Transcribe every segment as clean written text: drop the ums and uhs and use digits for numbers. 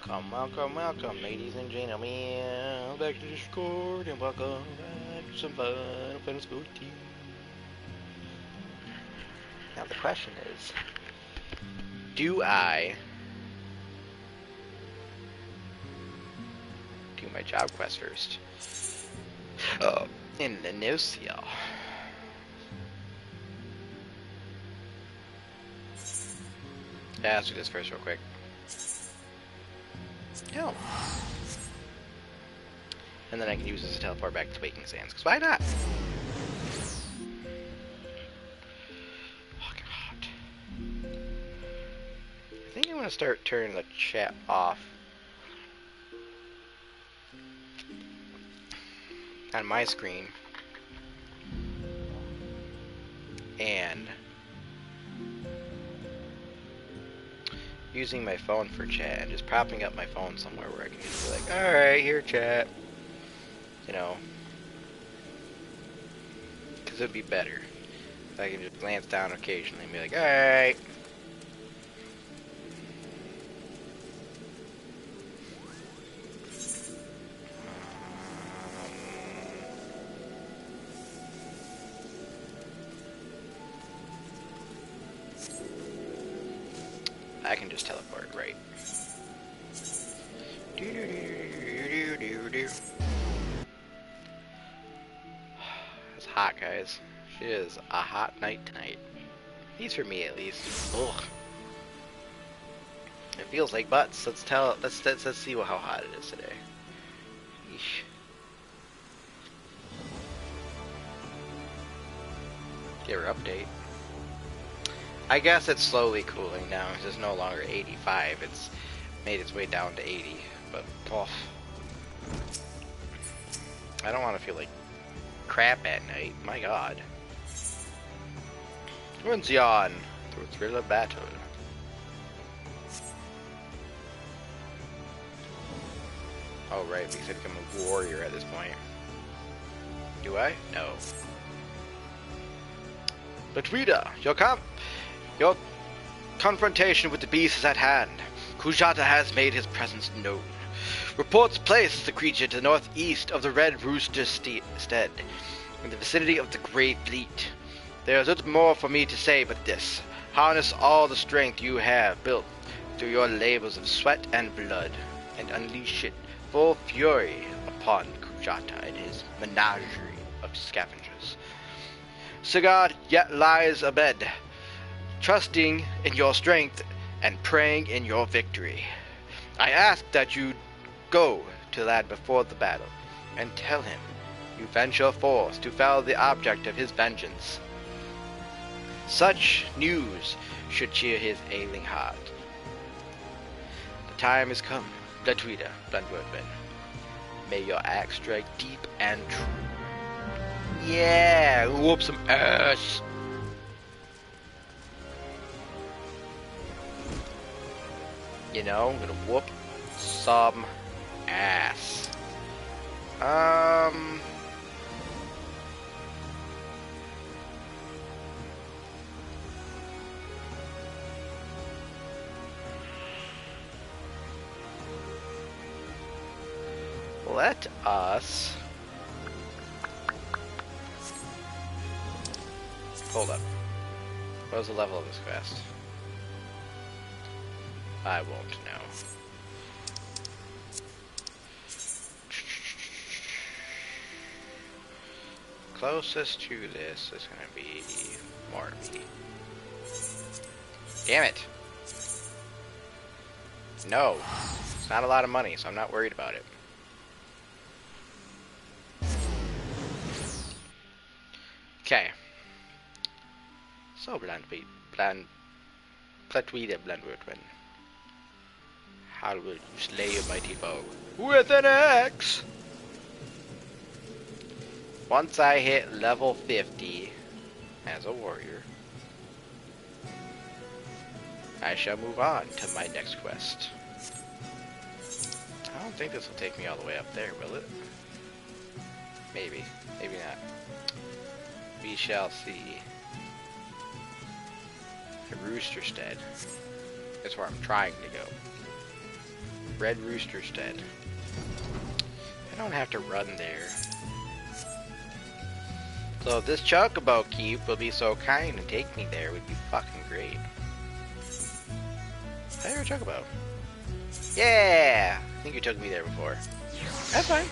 Welcome, ladies and gentlemen, back to Discord, and welcome back to some fun Fantasy XIV. Now the question is, do I do my job quest first? In the Nocia. Yeah, let's do this first real quick. No. And then I can use this to teleport back to Waking Sands, because why not? Fucking hot. I think I'm going to start turning the chat off on my screen. And using my phone for chat and just propping up my phone somewhere where I can just be like, alright, here chat. You know. Because it'd be better if I can just glance down occasionally and be like, alright. I can just teleport, right? It's hot, guys. It is a hot night tonight. At least for me, at least. Ugh. It feels like butts. Let's see how hot it is today. Eesh. Give her update. I guess it's slowly cooling down. It's no longer 85. It's made its way down to 80. But, oh. I don't want to feel like crap at night. My god. Runs yawn through thrill of battle. Oh, right. Because I become a warrior at this point. Do I? No. But Rita, your confrontation with the beast is at hand. Kujata has made his presence known. Reports place the creature to the northeast of the Red Rooster Stead, in the vicinity of the Grey Fleet. There is little more for me to say but this. Harness all the strength you have built through your labors of sweat and blood, and unleash it full fury upon Kujata and his menagerie of scavengers. Sigurd yet lies abed, trusting in your strength and praying in your victory. I ask that you go to the lad before the battle and tell him you venture forth to fell the object of his vengeance. Such news should cheer his ailing heart. The time has come, Bletwida, Blendwoodman. May your axe strike deep and true. Yeah, whoop some ass. You know, I'm gonna whoop some ass. Let us... Hold up. What was the level of this quest? I won't know. Closest to this is going to be Morby. Damn it! No. It's not a lot of money, so I'm not worried about it. Okay. So, Bletwida, Blendwoodman. How will you slay a mighty foe? With an axe! Once I hit level 50 as a warrior, I shall move on to my next quest. I don't think this will take me all the way up there, will it? Maybe. Maybe not. We shall see. The Rooster Stead is where I'm trying to go. Red Rooster's dead. I don't have to run there. So if this Chocobo Keep will be so kind and take me there, it would be fucking great. I hear a Chocobo. Yeah! I think you took me there before. That's fine.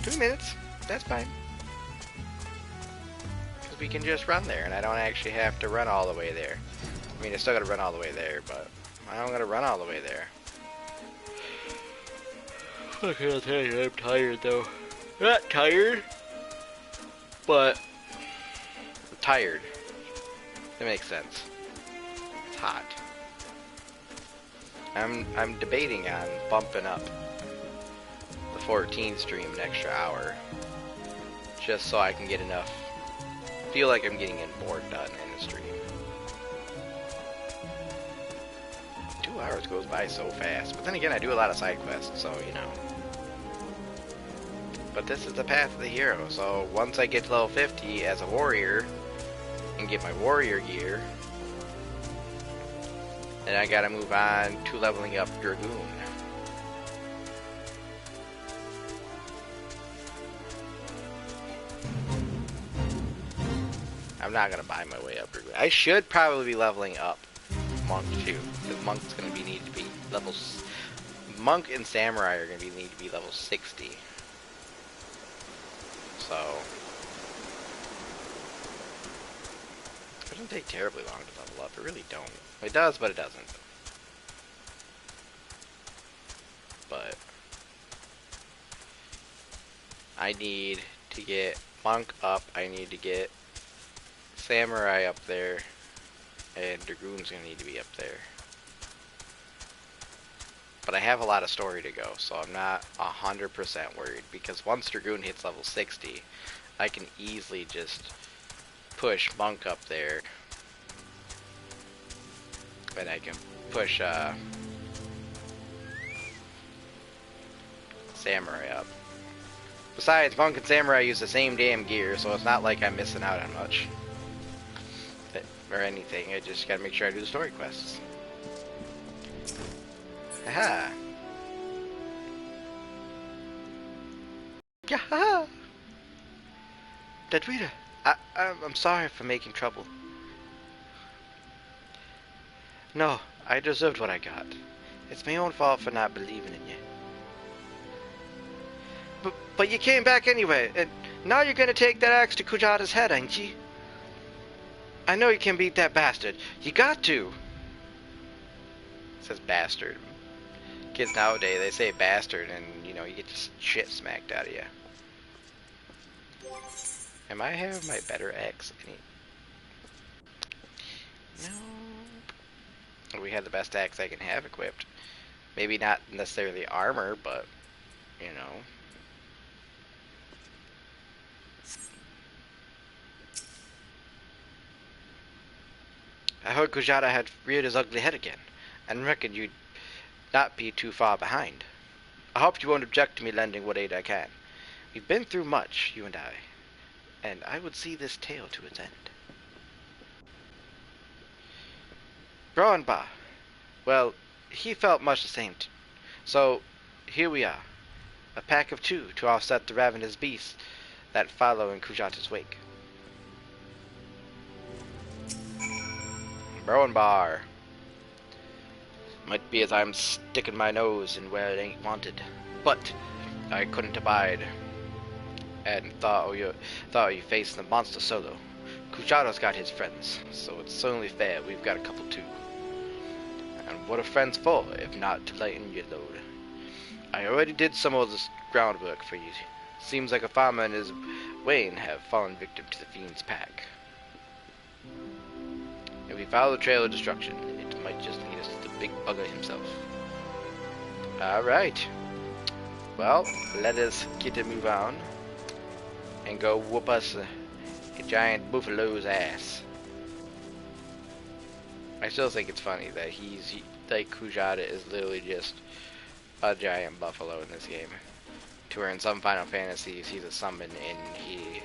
2 minutes. That's fine. Because we can just run there, and I don't actually have to run all the way there. I mean, I still gotta run all the way there, but I don't gotta run all the way there. Okay, I'll tell you, I'm tired though. Not tired, but I'm tired. That makes sense. It's hot. I'm debating on bumping up the 14 stream an extra hour, just so I can get enough. Feel like I'm getting more done in the stream. 2 hours goes by so fast, but then again, I do a lot of side quests, so you know. But this is the path of the hero, so once I get to level 50 as a warrior and get my warrior gear, then I gotta move on to leveling up Dragoon. I'm not gonna buy my way up Dragoon. I should probably be leveling up Monk too, because Monk's gonna need to be levels. Monk and Samurai are gonna need to be level 60. So it doesn't take terribly long to level up. It really don't. It does, but it doesn't. But I need to get Monk up. I need to get Samurai up there, and Dragoon's gonna need to be up there. But I have a lot of story to go, so I'm not 100% worried, because once Dragoon hits level 60, I can easily just push Monk up there, and I can push Samurai up. Besides, Monk and Samurai use the same damn gear, so it's not like I'm missing out on much. Or anything, I just gotta make sure I do the story quests. Aha! Yaha! Dadwita, I'm sorry for making trouble. No, I deserved what I got. It's my own fault for not believing in you. But you came back anyway, and now you're gonna take that axe to Kujata's head, ain't you? I know you can beat that bastard. You got to! It says bastard. Kids nowadays, they say bastard, and you know, you get just shit smacked out of you. Am I having my better axe? No. We have the best axe I can have equipped. Maybe not necessarily armor, but you know. I heard Kujata had reared his ugly head again, and reckoned you'd not be too far behind. I hope you won't object to me lending what aid I can. We've been through much, you and I would see this tale to its end. Broenba, well, he felt much the same. So, here we are, a pack of 2 to offset the ravenous beasts that follow in Kujata's wake. Broenbar. Might be as I'm sticking my nose in where it ain't wanted, but I couldn't abide, and thought you facing the monster solo. Kujata's got his friends, so it's only fair we've got a couple too. And what are friends for, if not to lighten your load? I already did some of this groundwork for you. Seems like a farmer and his wain have fallen victim to the fiend's pack. If we follow the trail of destruction, it might just lead us to the big bugger himself. Alright. Well, let us get to move on and go whoop us a giant buffalo's ass. I still think it's funny that like Kujata is literally just a giant buffalo in this game. To where in some Final Fantasies he's a summon and he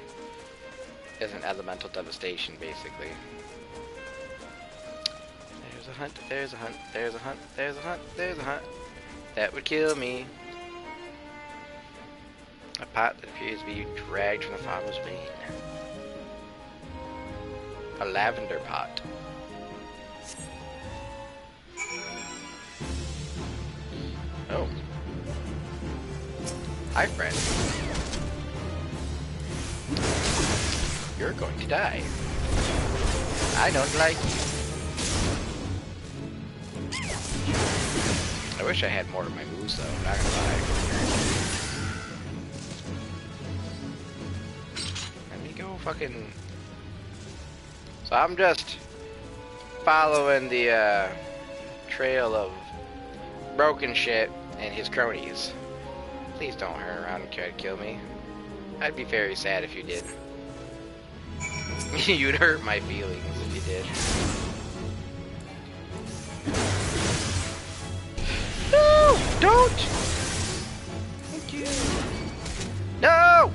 is an elemental devastation basically. There's a hunt, there's a hunt, there's a hunt, there's a hunt, there's a hunt. That would kill me. A pot that appears to be dragged from the farmer's vein. A lavender pot. Oh. Hi, friend. You're going to die. I don't like you. I wish I had more of my moves, though. Not gonna lie. Let me go fucking... So I'm just following the trail of broken shit and his cronies. Please don't turn around and try to kill me. I'd be very sad if you did. You'd hurt my feelings if you did. No! Don't! Thank you. No!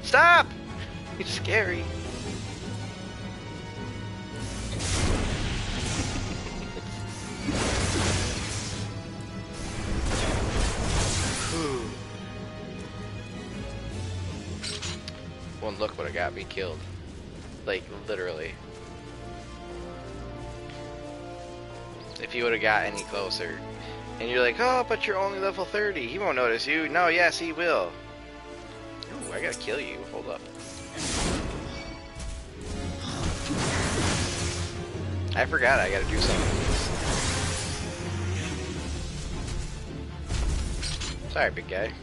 Stop! It's scary. One look would have got me killed. Like, literally. If you would have got any closer. And you're like, oh, but you're only level 30. He won't notice you. No, yes, he will. Ooh, I gotta kill you. Hold up. I forgot I gotta do something with these. Sorry, big guy.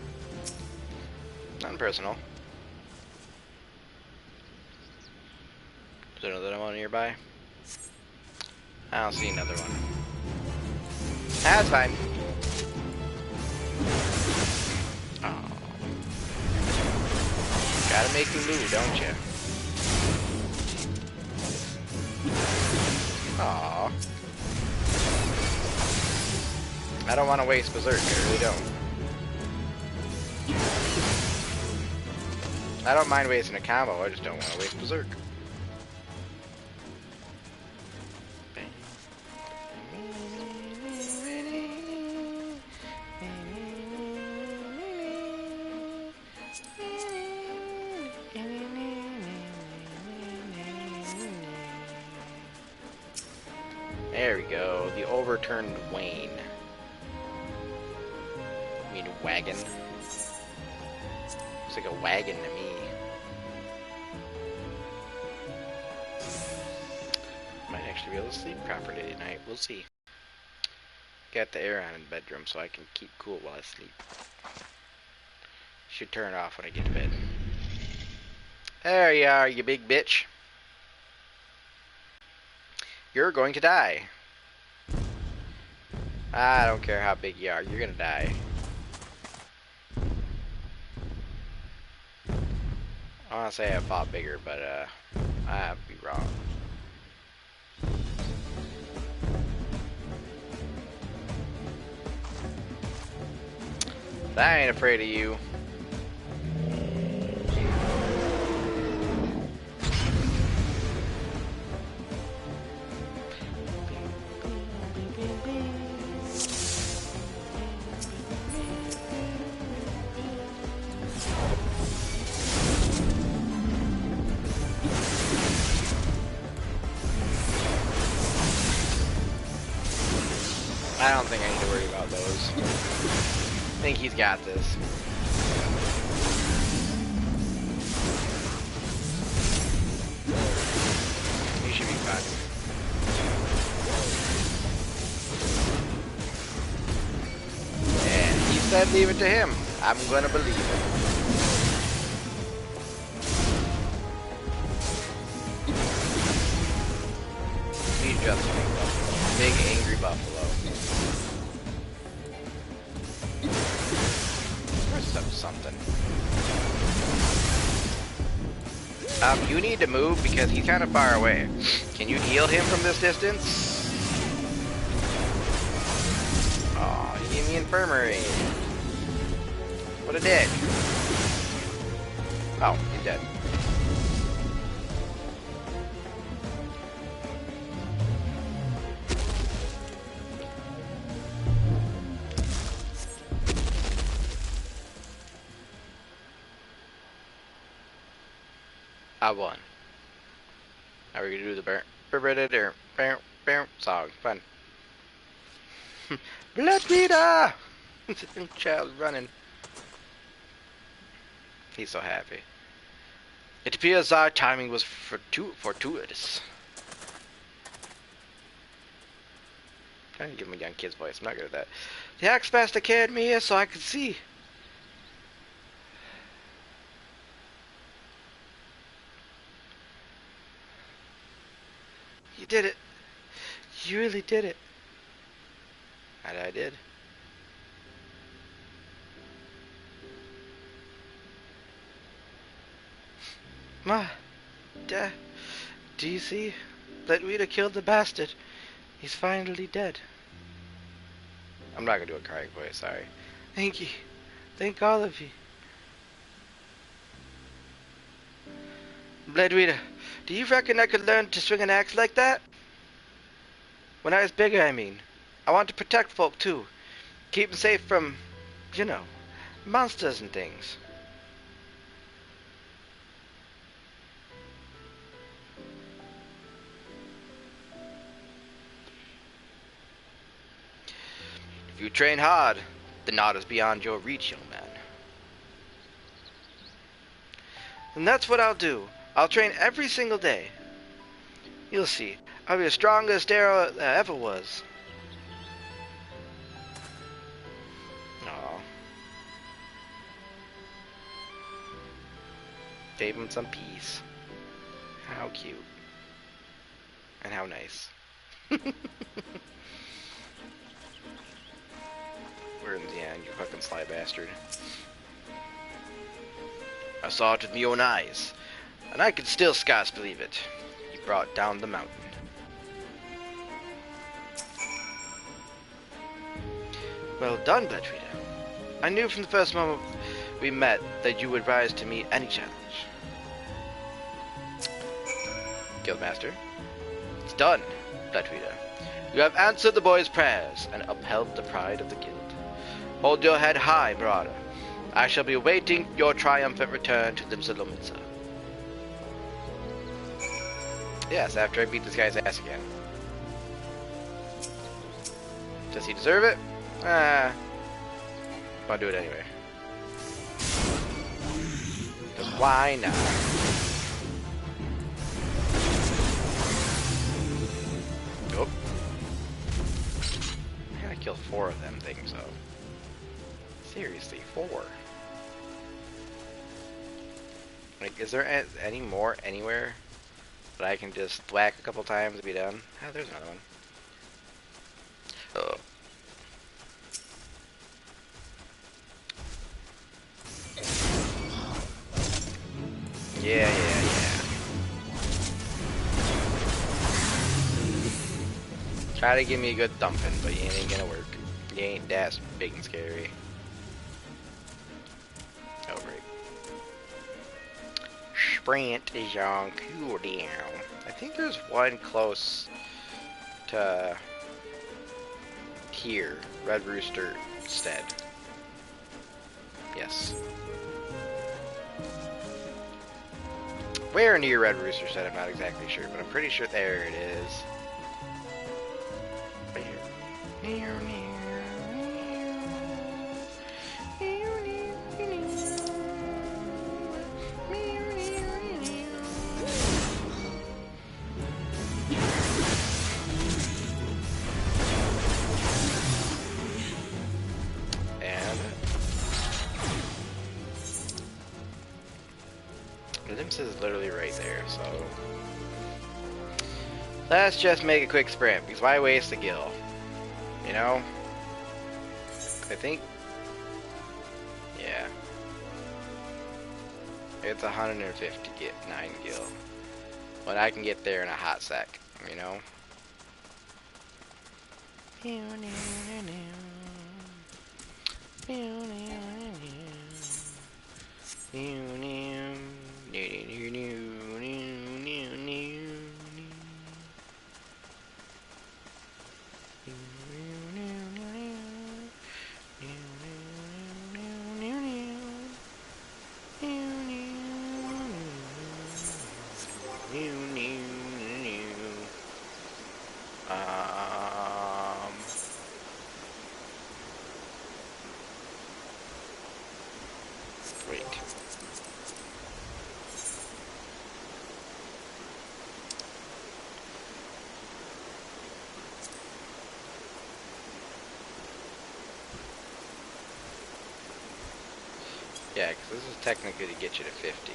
Nothing personal. Is there another one nearby? I don't see another one. That's fine. Oh. Gotta make me move, don't you? Aww. I don't want to waste Berserk, I really don't. I don't mind wasting a combo, I just don't want to waste Berserk. There we go, the overturned Wayne. I mean wagon. Looks like a wagon to me. Might actually be able to sleep properly tonight, we'll see. Got the air on in the bedroom so I can keep cool while I sleep. Should turn it off when I get to bed. There you are, you big bitch. You're going to die. I don't care how big you are, you're gonna die. I wanna say I fought bigger, but I'd be wrong. I ain't afraid of you. I don't think I need to worry about those. I think he's got this. He should be fine. And he said leave it to him. I'm gonna believe it. He's just a big buffalo. Big angry buffalo. Something. You need to move because he's kind of far away. Can you heal him from this distance? Oh, he gave me infirmary. What a dick. Oh, he's dead. I won. Now we're gonna do the song. Fun. Blood Rita! Child running. He's so happy. It appears our timing was fortuitous. I'm trying to give him a young kid's voice. I'm not good at that. The Axemaster carried me here so I could see. You did it. You really did it. And I did. Ma, Dad, do you see? Letwida killed the bastard. He's finally dead. I'm not gonna do a crying voice, sorry. Thank you. Thank all of you. Bloodweeder, do you reckon I could learn to swing an axe like that? When I was bigger, I mean. I want to protect folk too. Keep them safe from, you know, monsters and things. If you train hard, the knot is beyond your reach, young man. And that's what I'll do. I'll train every single day. You'll see. I'll be the strongest arrow that ever was. Aww. Gave him some peace. How cute. And how nice. We're in the end, you fucking sly bastard. I saw it with my own eyes, and I can still scarce believe it. You brought down the mountain. Well done, Bedreader. I knew from the first moment we met that you would rise to meet any challenge. Guildmaster, it's done, Bedreader. You have answered the boy's prayers and upheld the pride of the guild. Hold your head high, Marauder. I shall be awaiting your triumphant return to Limsa. Yes, after I beat this guy's ass again. Does he deserve it? I'll do it anyway. Because why not? Nope. I gotta kill 4 of them things, though. Seriously, 4. Like, is there any more anywhere that I can just whack a couple times and be done? Oh, there's another one. Oh. Yeah. Try to give me a good thumping, but you ain't gonna work. You ain't that big and scary. Oh, great. Sprint is on cooldown. I think there's one close to here. Red Rooster Stead. Yes. Where near Red Rooster Stead, I'm not exactly sure, but I'm pretty sure there it is. Right here. Is literally right there, so let's just make a quick sprint, because why waste a gil? You know? I think, yeah, it's 150 to get 9 gil, but I can get there in a hot sec, you know? Wait. Yeah, because this is technically to get you to 50.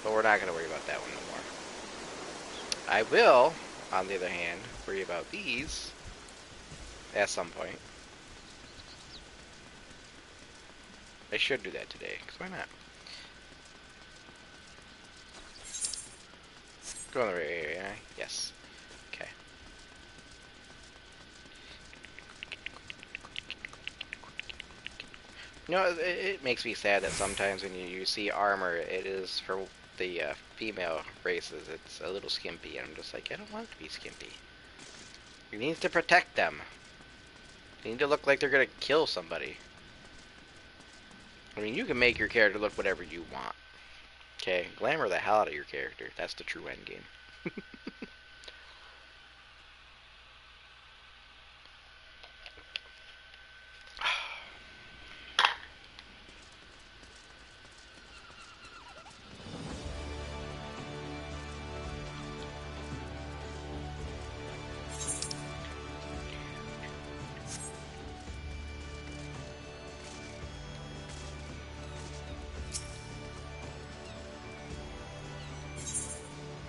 But we're not going to worry about that one no more. I will, on the other hand, worry about these at some point. I should do that today, because why not? Go in the right area, yes. Okay. You know, it makes me sad that sometimes when you see armor, it is for the female races, it's a little skimpy, and I'm just like, I don't want it to be skimpy. You need to protect them. They need to look like they're gonna kill somebody. I mean, you can make your character look whatever you want. Okay, glamour the hell out of your character. That's the true endgame.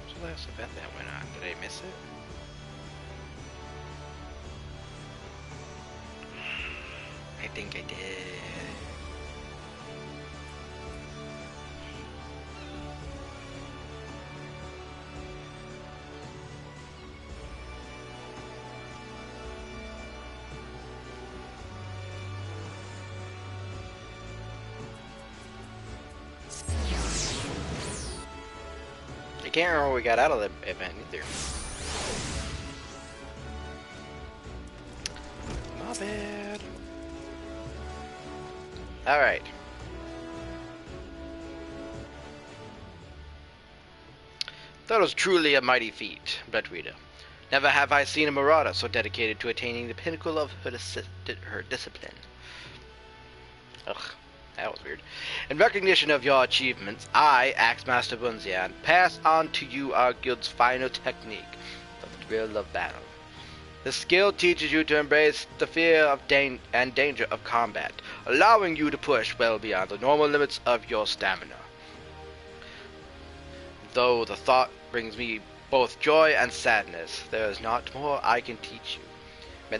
What's the last event that went on? Did I miss it? I think I did. I can't remember what we got out of the event either. My bad. Alright. That was truly a mighty feat, Bloodreader. Never have I seen a marauder so dedicated to attaining the pinnacle of her discipline. Ugh, that was weird. In recognition of your achievements, I, Axemaster Bunzian, pass on to you our guild's final technique, the thrill of battle. The skill teaches you to embrace the fear of and danger of combat, allowing you to push well beyond the normal limits of your stamina. Though the thought brings me both joy and sadness, there is not more I can teach you.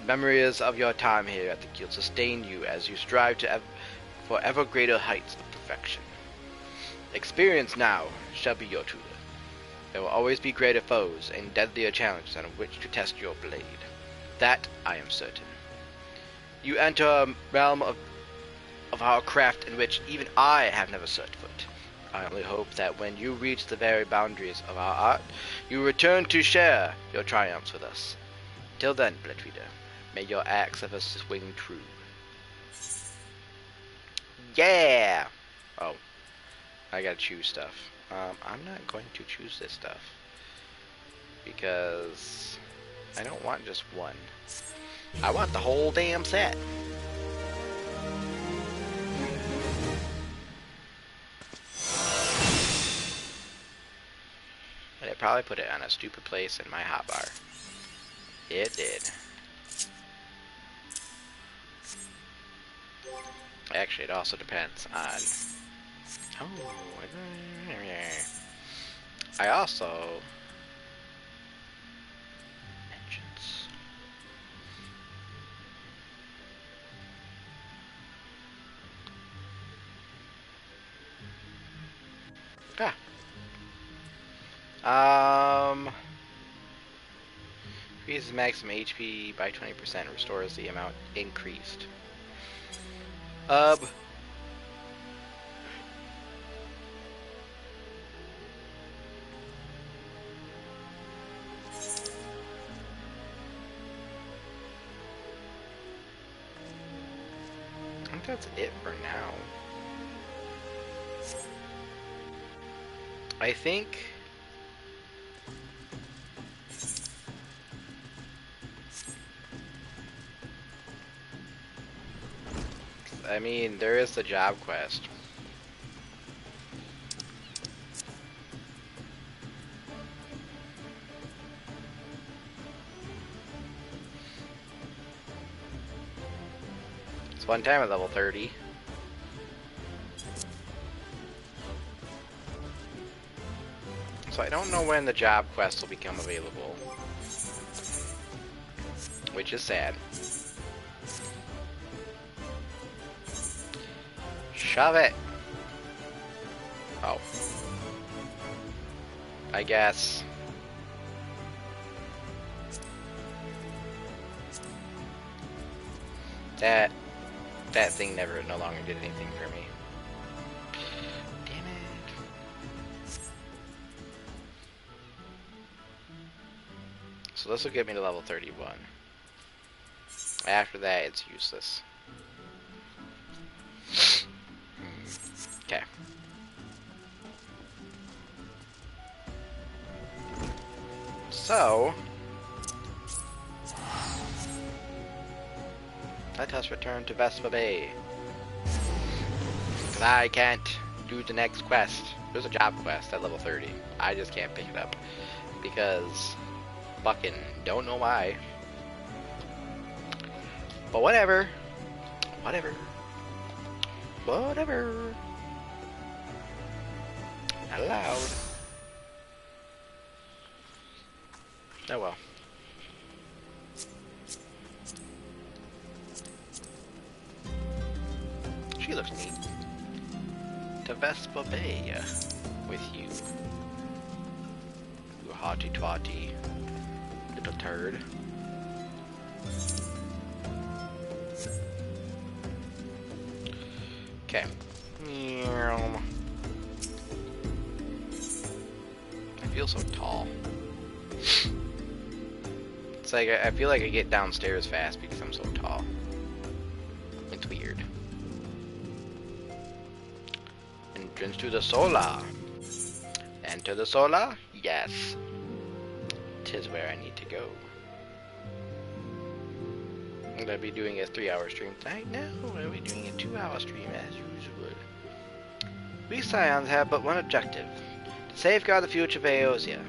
Memories of your time here at the guild sustain you as you strive for ever greater heights of perfection. Experience now shall be your tutor. There will always be greater foes and deadlier challenges on which to test your blade. That I am certain. You enter a realm of our craft in which even I have never set foot. I only hope that when you reach the very boundaries of our art, you return to share your triumphs with us. Till then, Bloodreader, may your axe ever swing true. Yeah! Oh, I gotta choose stuff. I'm not going to choose this stuff because I don't want just one. I want the whole damn set. But I probably put it on a stupid place in my hotbar. It did. Actually, it also depends on... Oh, I also... Mentions. Increases maximum HP by 20%, restores the amount increased. I think that's it for now. I think I mean, there is the job quest. It's one time at level 30. So I don't know when the job quest will become available. Which is sad. Shove it! Oh. I guess. That thing no longer did anything for me. Damn it. So this will get me to level 31. After that, it's useless. Okay. So, let us return to Vespa Bay. Because I can't do the next quest. There's a job quest at level 30. I just can't pick it up. Because fucking don't know why. But whatever. Whatever. Whatever. Not allowed. Oh well. She looks neat. To Vespa Bay with you. You hotty twatty little turd. Okay. I feel so tall. It's like I feel like I get downstairs fast because I'm so tall. It's weird. Entrance to the solar. Enter the solar? Yes. 'Tis where I need to go. I'm gonna be doing a 3-hour stream tonight. No, I'll be doing a 2-hour stream as usual. We Scions have but one objective: to safeguard the future of Eosia.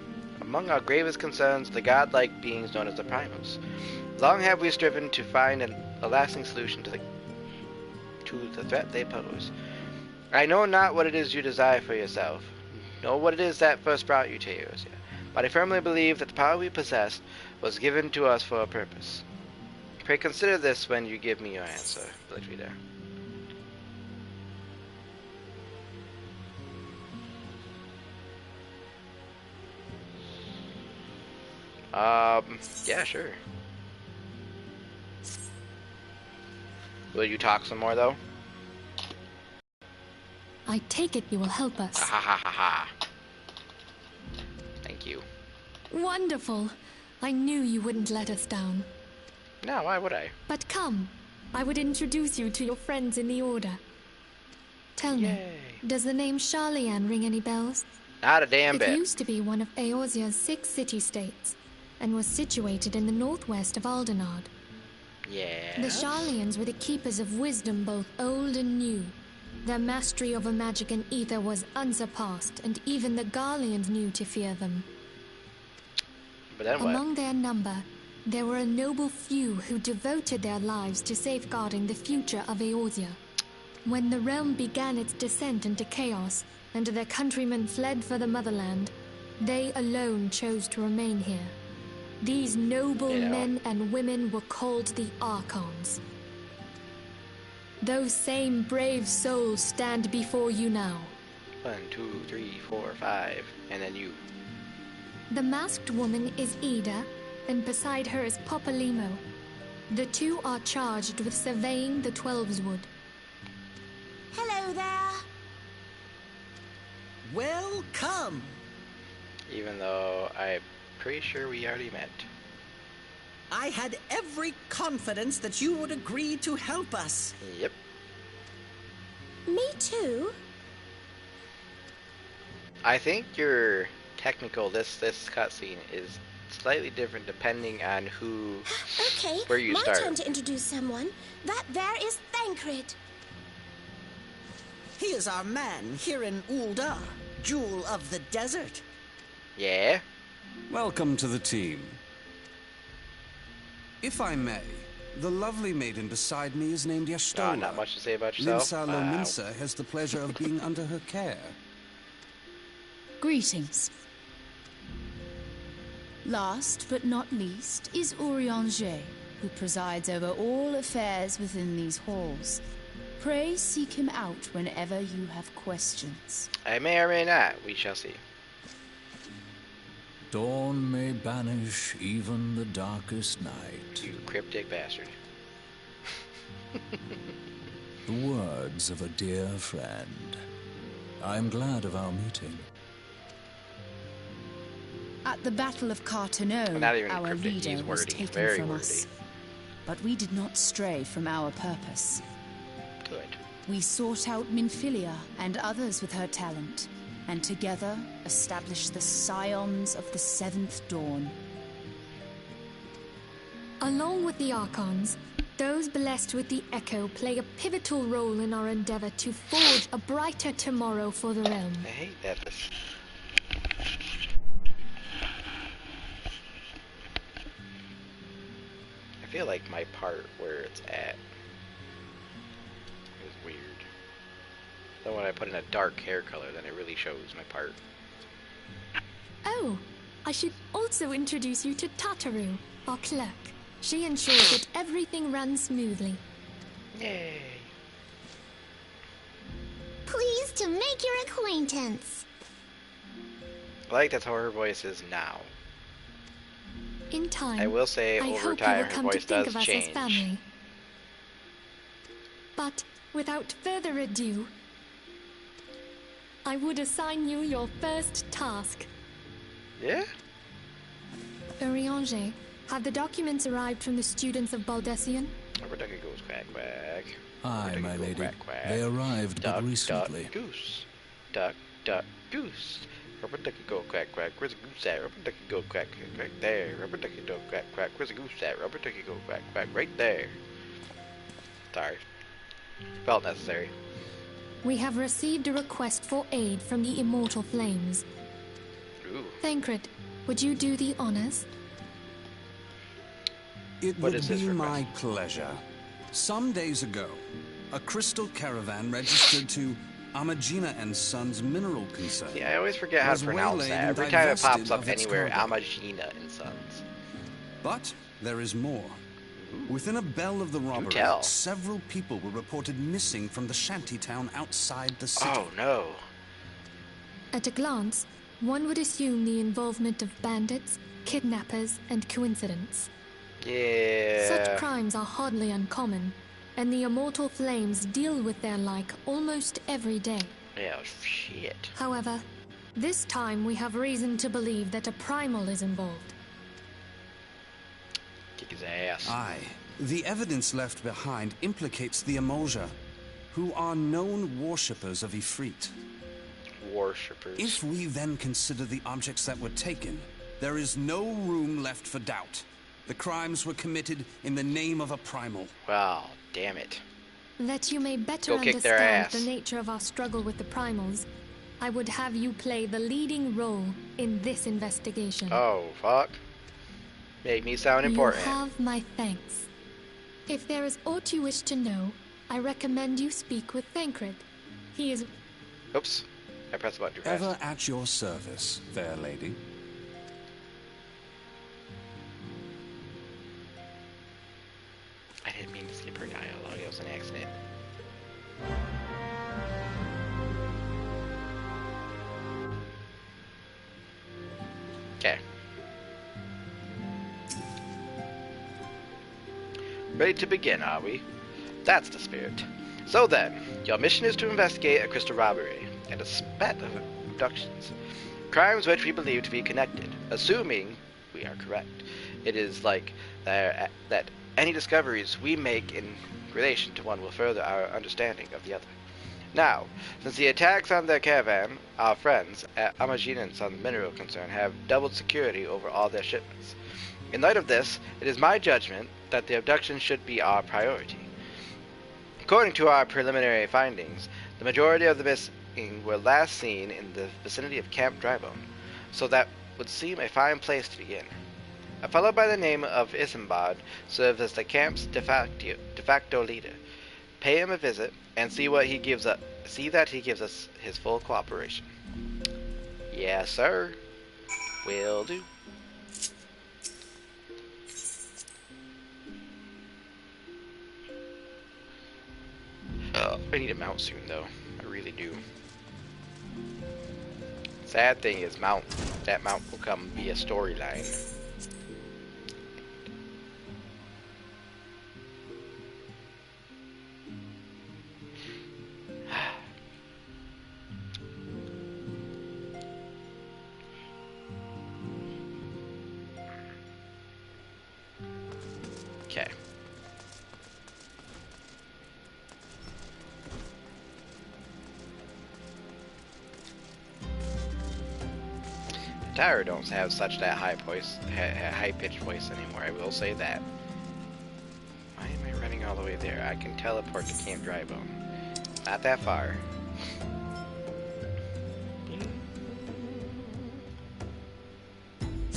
Among our gravest concerns, the godlike beings known as the Primals. Long have we striven to find a lasting solution to the threat they pose. I know not what it is you desire for yourself, nor what it is that first brought you to Eosia, but I firmly believe that the power we possess was given to us for a purpose. Pray consider this when you give me your answer, village reader. Yeah, sure. Will you talk some more, though? I take it you will help us. Ha ha ha ha. Thank you. Wonderful. I knew you wouldn't let us down. No, why would I? But come, I would introduce you to your friends in the Order. Tell me, does the name Charlian ring any bells? Not a damn bit. It used to be one of Eosia's 6 city-states, and was situated in the northwest of Aldenard. Yeah. The Charlians were the keepers of wisdom, both old and new. Their mastery over magic and ether was unsurpassed, and even the Garleans knew to fear them. But then what? Among their number, there were a noble few who devoted their lives to safeguarding the future of Eosia. When the realm began its descent into chaos, and their countrymen fled for the motherland, they alone chose to remain here. These noble men and women were called the Archons. Those same brave souls stand before you now. 1, 2, 3, 4, 5, and then you. The masked woman is Ida, and beside her is Popolimo. The two are charged with surveying the Twelveswood. Hello there. Welcome. Even though I'm pretty sure we already met. I had every confidence that you would agree to help us. Yep. Me too. I think your technical this cutscene is slightly different depending on who Okay, where you my start. turn to introduce someone. That there is Thancred. He is our man here in Ul'dah, Jewel of the Desert. Yeah? Welcome to the team. If I may, the lovely maiden beside me is named Jester. Not much to say about yourself. Limsa Lominsa has the pleasure of being under her care. Greetings. Last but not least is Urianger, who presides over all affairs within these halls. Pray seek him out whenever you have questions. I may or may not. We shall see. Dawn may banish even the darkest night. You cryptic bastard. The words of a dear friend. I'm glad of our meeting. At the Battle of Carteneau, Not even our cryptic, leader he's was wordy, taken very from wordy. us. But we did not stray from our purpose. Good. We sought out Minfilia and others with her talent, and together established the Scions of the Seventh Dawn. Along with the Archons, those blessed with the Echo play a pivotal role in our endeavor to forge a brighter tomorrow for the realm. I hate that. I feel like my part where it's at is weird. Then when I put in a dark hair color, then it really shows my part. Oh, I should also introduce you to Tataru, our clerk. She ensures that everything runs smoothly. Yay! Pleased to make your acquaintance. I like that's how her voice is now. In time, I will say I over hope time you her will come to voice think does of us change. as family. But without further ado, I would assign you your first task. Yeah? Urianger, have the documents arrived from the students of Baldessian? Rubber ducky goes quack quack. Aye, Rubber my ducky go lady. quack, quack. They arrived Duck, but recently. duck, goose. Duck, duck, goose. Rubber ducky go quack quack. Where's the goose at? Rubber ducky go quack quack quack there. Rubber ducky go quack quack. Where's the goose at? Rubber ducky go quack quack right there. Sorry. Felt necessary. We have received a request for aid from the Immortal Flames. Ooh. Thancred, would you do the honors? It What would is this be request? my pleasure. Some days ago, a crystal caravan registered to Amagina and Sons Mineral Concern. Yeah, I always forget how was to pronounce waylaid that. and Every time it divested pops up of its anywhere, cargo. Amagina and Sons. But there is more. Within a bell of the robbery, tell. several people were reported missing from the shantytown outside the city. Oh no. At a glance, one would assume the involvement of bandits, kidnappers, and coincidence. Yeah. Such crimes are hardly uncommon, and the Immortal Flames deal with their like almost every day. Yeah, shit. However, this time we have reason to believe that a primal is involved. Kick his ass. Aye. The evidence left behind implicates the Emulja, who are known worshippers of Ifrit. Worshippers. If we then consider the objects that were taken, there is no room left for doubt. The crimes were committed in the name of a primal. Wow, damn it. That you may better Go kick their understand ass. the nature of our struggle with the primals, I would have you play the leading role in this investigation. Oh, fuck. Make me sound important. You have my thanks. If there is aught you wish to know, I recommend you speak with Thancred. He is... Oops. I pressed the button too fast. Ever at your service, fair lady. I didn't mean to skip her dialogue. It was an accident. Okay. Ready to begin, are we? That's the spirit. So then, your mission is to investigate a crystal robbery and a spat of abductions. Crimes which we believe to be connected, assuming we are correct. It is like that any discoveries we make in relation to one will further our understanding of the other. Now, since the attacks on their caravan, our friends at Amagina and Sons Mineral Concern have doubled security over all their shipments. In light of this, it is my judgment that the abduction should be our priority. According to our preliminary findings, The majority of the missing were last seen in the vicinity of Camp Drybone, so that would seem a fine place to begin. A fellow by the name of Isambard serves as the camp's de facto leader. Pay him a visit and see that he gives us his full cooperation. Yes, sir. Will do. I need a mount soon, though. I really do. Sad thing is, that mount will come via storyline. Okay. Tyra don't have such that high-pitched voice anymore. I will say that. Why am I running all the way there? I can teleport to Camp Drybone. Not that far.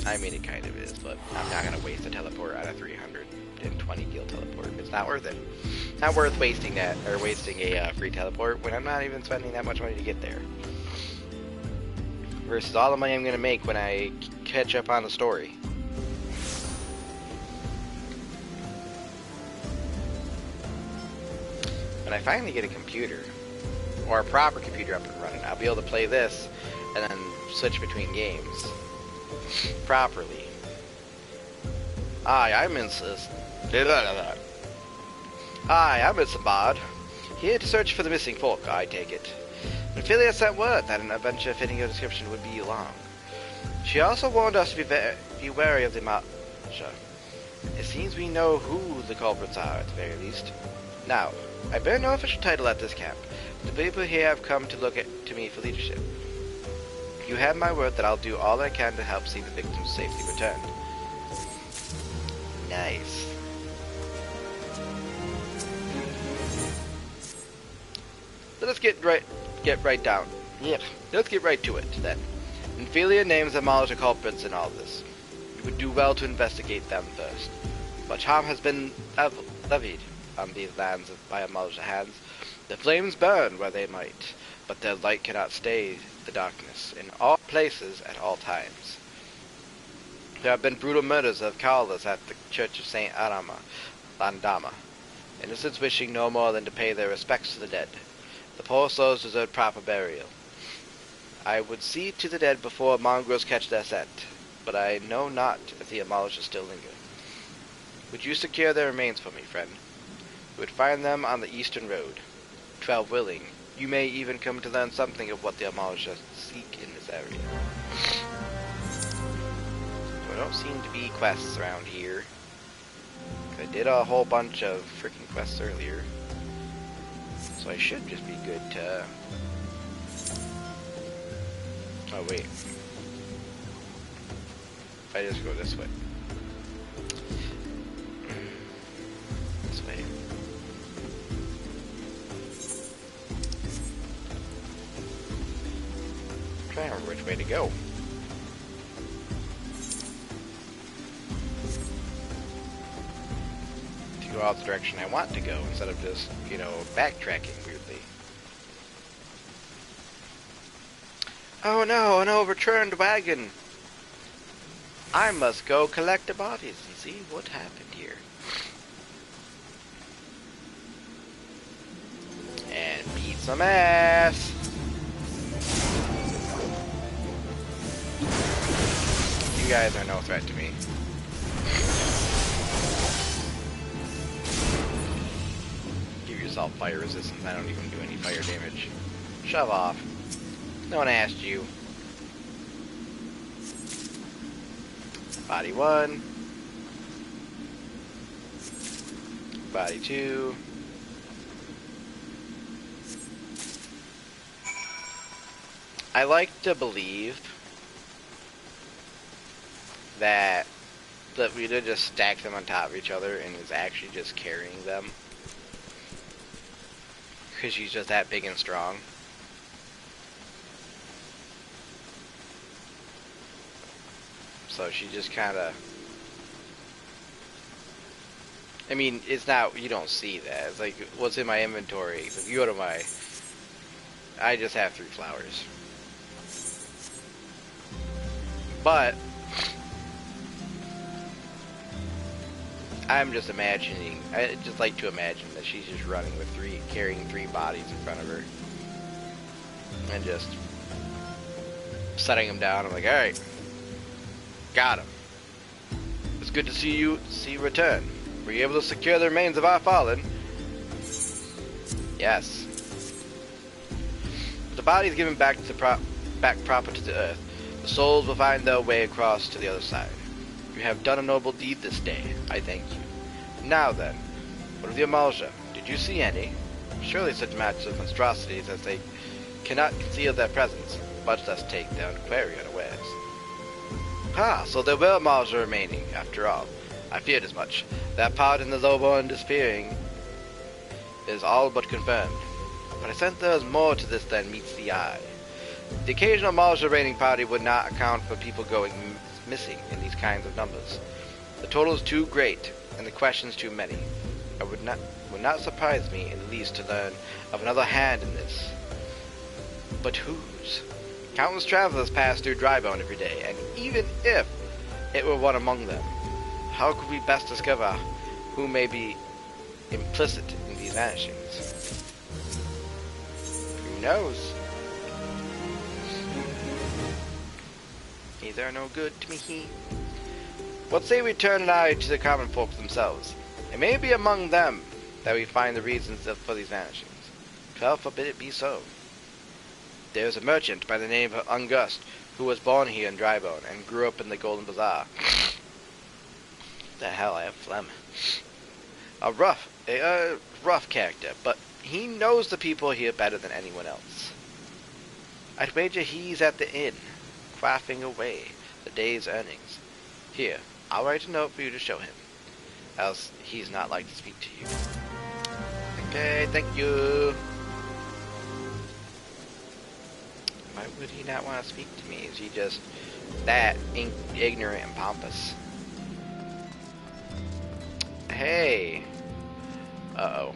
I mean, it kind of is, but I'm not gonna waste a teleport on a 320 gil teleport. It's not worth it. Not worth wasting that, or wasting a free teleport when I'm not even spending that much money to get there. Versus all the money I'm gonna make when I catch up on the story. When I finally get a computer, or a proper computer up and running, I'll be able to play this and then switch between games properly. Hi, I'm Isambard. Here to search for the missing folk, I take it. Ophelia sent word that an adventure fitting your description would be long. She also warned us to be wary of the Mahasha. It seems we know who the culprits are, at the very least. Now, I bear no official title at this camp, but the people here have come to look to me for leadership. You have my word that I'll do all I can to help see the victims safely returned. Nice. Let's get right down. Yep. Let's get right to it, then. Ophelia names the Mahasha culprits in all this. You would do well to investigate them first. Much harm has been levied on these lands by Mahasha hands. The flames burn where they might, but their light cannot stay the darkness in all places at all times. There have been brutal murders of Kaolas at the Church of Saint Landama, innocents wishing no more than to pay their respects to the dead. The poor souls deserve proper burial. I would see to the dead before mongrels catch their scent, but I know not if the Mahasha still linger. Would you secure their remains for me, friend? You would find them on the eastern road. 12 willing, you may even come to learn something of what the Mahasha seek in this area. There don't seem to be quests around here. I did a whole bunch of freaking quests earlier. So I should just be good to... Oh, wait. If I just go this way. This way. I'm trying to remember which way to go. To go out the direction I want to go instead of just, you know, backtracking weirdly. Oh no, an overturned wagon! I must go collect the bodies and see what happened here. And beat some ass! You guys are no threat to me. Give yourself fire resistance. I don't even do any fire damage. Shove off. No one asked you. Body 1. Body 2. I like to believe that we did just stack them on top of each other and is actually just carrying them. Because she's just that big and strong. So she just kind of... I mean, it's not... You don't see that. It's like, what's in my inventory? So if you go to my... I just have 3 flowers. But... I'm just imagining... I just like to imagine that she's just running with carrying 3 bodies in front of her. And just... setting them down. I'm like, alright. Got him. It's good to see you return. Were you able to secure the remains of our fallen? Yes. With the bodies given back proper to the earth, the souls will find their way across to the other side. You have done a noble deed this day. I thank you. Now then, what of the Amalja? Did you see any? Surely such massive monstrosities as they cannot conceal their presence, much less take their quarry unawares. Ah, so there were Amalja remaining, after all. I feared as much. That part in the lowborn disappearing is all but confirmed. But I sense there is more to this than meets the eye. The occasional Amalja raiding party would not account for people going missing in these kinds of numbers. The total is too great, and the questions too many. It would not surprise me in the least to learn of another hand in this. But whose? Countless travelers pass through Drybone every day, and even if it were one among them, how could we best discover who may be implicit in these vanishings? Who knows? These are no good to me. What say we turn an eye to the common folk themselves? It may be among them that we find the reasons for these vanishings. 12 forbid it be so. There is a merchant by the name of Ungust who was born here in Drybone and grew up in the Golden Bazaar. The hell, I have phlegm. A rough character, but he knows the people here better than anyone else. I'd wager he's at the inn, quaffing away the day's earnings. Here, I'll write a note for you to show him, else he's not like to speak to you. Okay, thank you. Why would he not want to speak to me? Is he just that ignorant and pompous? Hey. Uh-oh.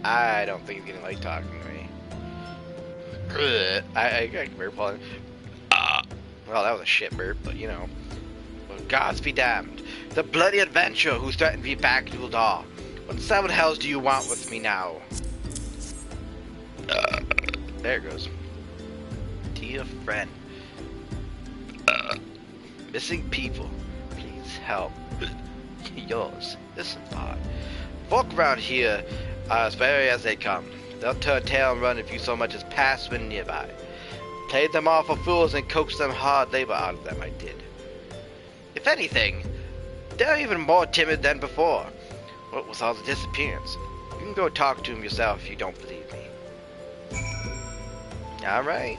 I don't think he's gonna like talking to me. I got burp on. Well, that was a shit burp, but you know. Well, gods be damned. The bloody adventurer who's threatened me back to Uldar. What seven hells do you want with me now? There it goes. Dear friend. Missing people. Please help. Yours. Listen, Bard. Folk around here are as wary as they come. They'll turn tail and run if you so much as pass when nearby. Played them off for fools and coaxed them hard labor out of them, I did. If anything, they're even more timid than before. What with all the disappearance? You can go talk to him yourself if you don't believe me. Alright.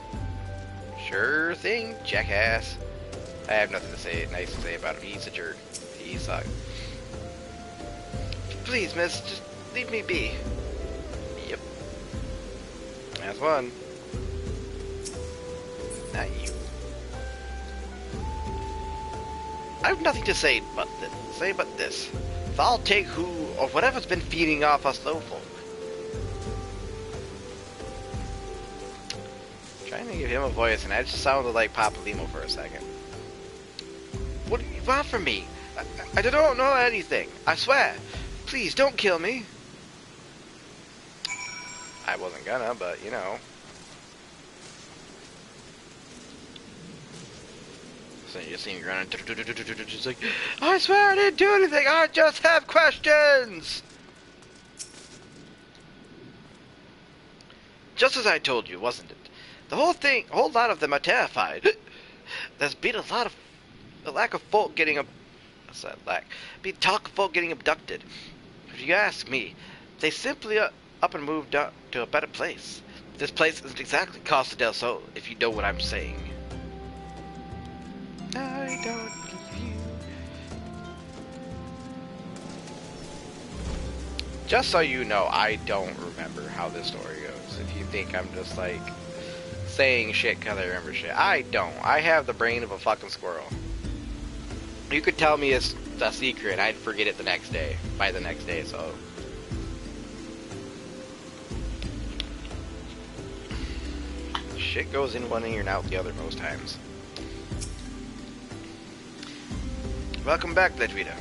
Sure thing, jackass. I have nothing to say nice to say about him. He's a jerk. He sucks. Please, miss, just leave me be. Yep. That's one. Not you. I have nothing to say but this. If I'll take who or whatever's been feeding off us low folk. Trying to give him a voice, and I just sounded like Papa Limo for a second. What do you want from me? I don't know anything. I swear. Please, don't kill me. I wasn't gonna, but you know. So you see me running, just like, I swear I didn't do anything. I just have questions. Just as I told you, wasn't it? The whole lot of them are terrified. There's been a lack of folk getting talk of folk getting abducted. If you ask me, they simply up and moved up to a better place. This place isn't exactly Costa del Sol, if you know what I'm saying. I don't believe you. Just so you know, I don't remember how this story goes. If you think I'm just like saying shit because I remember shit, I don't. I have the brain of a fucking squirrel. You could tell me it's a secret, I'd forget it the next day. By the next day, so. Shit goes in one ear and out the other most times. Welcome back, Ledwida.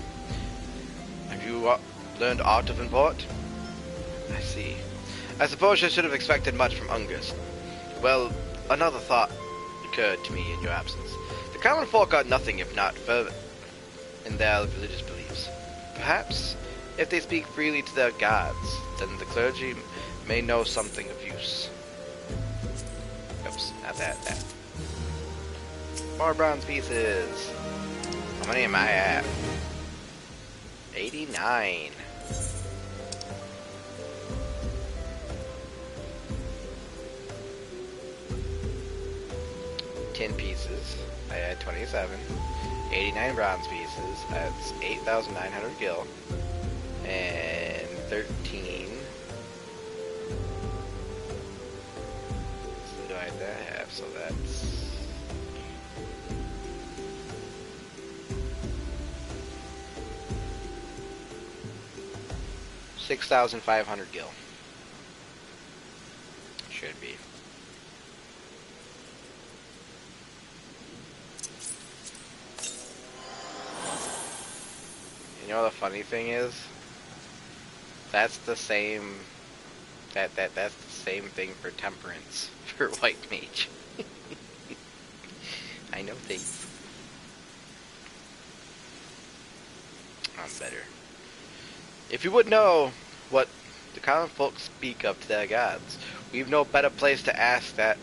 Have you learned aught of import? I see. I suppose I should have expected much from Ungus. Well, another thought occurred to me in your absence. The common folk are nothing if not fervent in their religious beliefs. Perhaps, if they speak freely to their gods, then the clergy may know something of use. Oops, not that. More bronze pieces. How many am I at? 89. Pieces. I had 27. 89 bronze pieces. That's 8,900 gil. And 13. So divide that half. So that's 6,500 gil. Should be. You know the funny thing is, that's the same that's the same thing for temperance for white mage. I know things. I'm better. If you would know what the common folk speak of to their gods, we've no better place to ask that.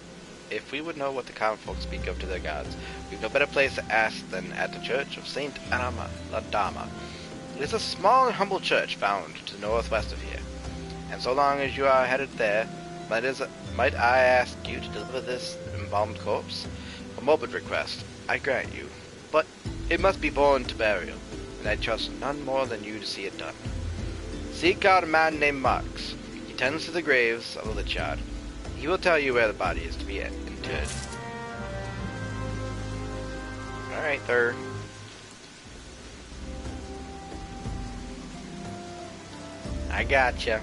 If we would know what the common folk speak of to their gods, we've no better place to ask than at the church of Saint Adama. It is a small and humble church found to the northwest of here, and so long as you are headed there, might I ask you to deliver this embalmed corpse? A morbid request, I grant you, but it must be borne to burial, and I trust none more than you to see it done. Seek out a man named Marks. He tends to the graves of the Lichard. He will tell you where the body is to be interred. Alright, sir. I gotcha.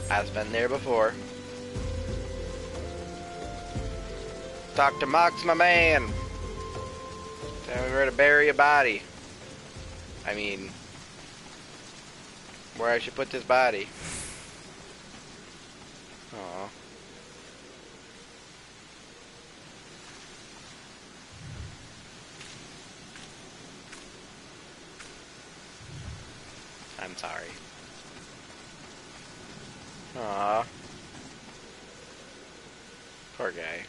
I've been there before. Dr. Mox, my man. Tell me where to bury a body. I mean, where I should put this body. Aw. I'm sorry. Aw. Poor guy.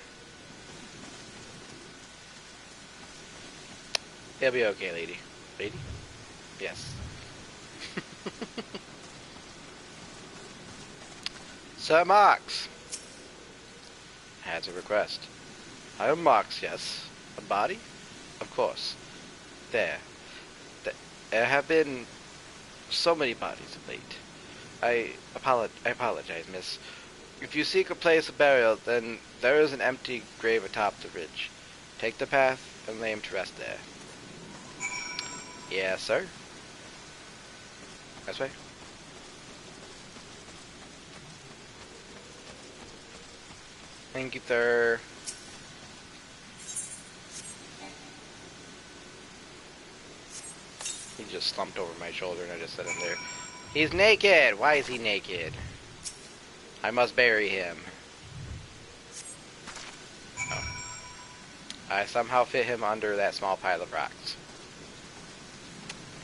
He'll be okay, lady. Lady? Yes. Sir Marks has a request. I am Marks, yes. A body? Of course. There have been so many bodies of late. I apologize, miss. If you seek a place of burial, then there is an empty grave atop the ridge. Take the path and lay him to rest there. Yes, sir. This way. Thank you, sir. He just slumped over my shoulder and I just set him there. He's naked! Why is he naked? I must bury him. Oh. I somehow fit him under that small pile of rocks.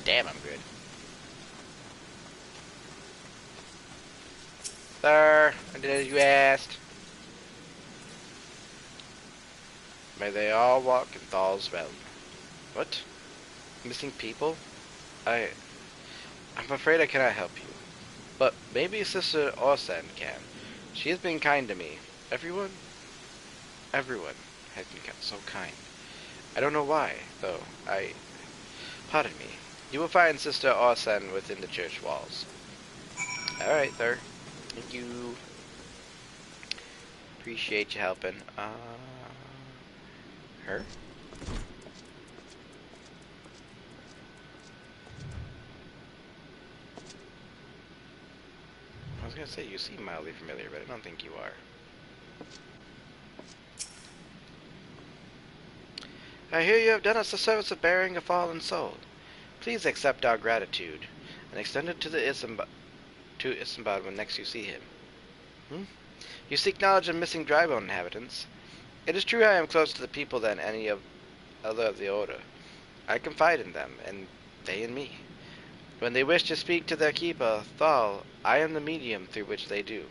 Damn, I'm good. Sir, I did as you asked. May they all walk in Thal's realm. What? Missing people? I'm afraid I cannot help you. But maybe Sister Orsan can. She has been kind to me. Everyone has been so kind. I don't know why, though. Pardon me. You will find Sister Orsan within the church walls. Alright, sir. Thank you. Appreciate you helping. Her? I was gonna say, you seem mildly familiar, but I don't think you are. I hear you have done us the service of bearing a fallen soul. Please accept our gratitude, and extend it to Isambard when next you see him. You seek knowledge of missing drybone inhabitants. It is true I am closer to the people than any other of the Order. I confide in them, and they in me. When they wish to speak to their keeper, Thal, I am the medium through which they do.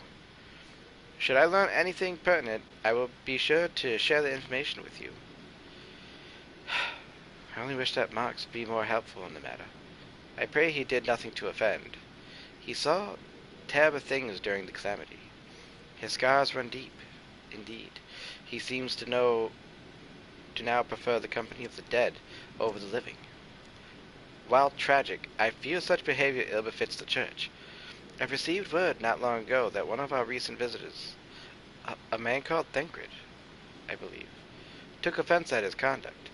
Should I learn anything pertinent, I will be sure to share the information with you. I only wish that Marks be more helpful in the matter. I pray he did nothing to offend. He saw terrible things during the calamity. His scars run deep, indeed. He seems to now prefer the company of the dead over the living. While tragic, I fear such behavior ill befits the Church. I've received word not long ago that one of our recent visitors, a man called Thancred, I believe, took offense at his conduct.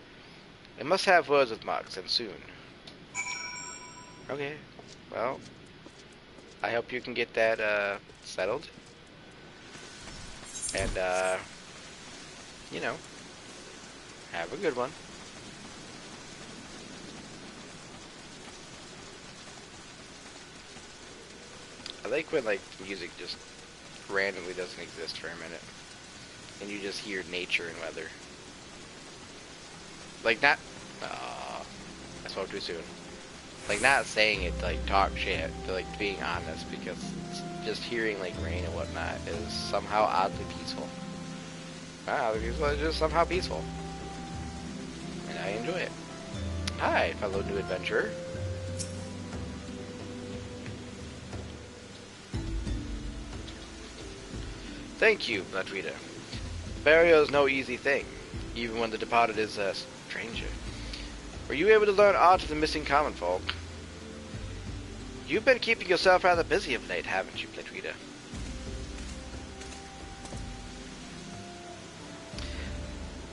I must have words with Marks, and soon. Okay, well, I hope you can get that, settled. And, you know, have a good one. I like when, like, music just randomly doesn't exist for a minute. And you just hear nature and weather. Like, not... I spoke too soon. Like, not saying it to, like, talk shit, but, like, being honest, because just hearing, like, rain and whatnot is somehow oddly peaceful. Not oddly peaceful, it's just somehow peaceful. And I enjoy it. Hi, fellow new adventurer. Thank you, Ladrida. Burial is no easy thing, even when the departed is a stranger. Were you able to learn aught of the missing common folk? You've been keeping yourself rather busy of late, haven't you, Ladrida?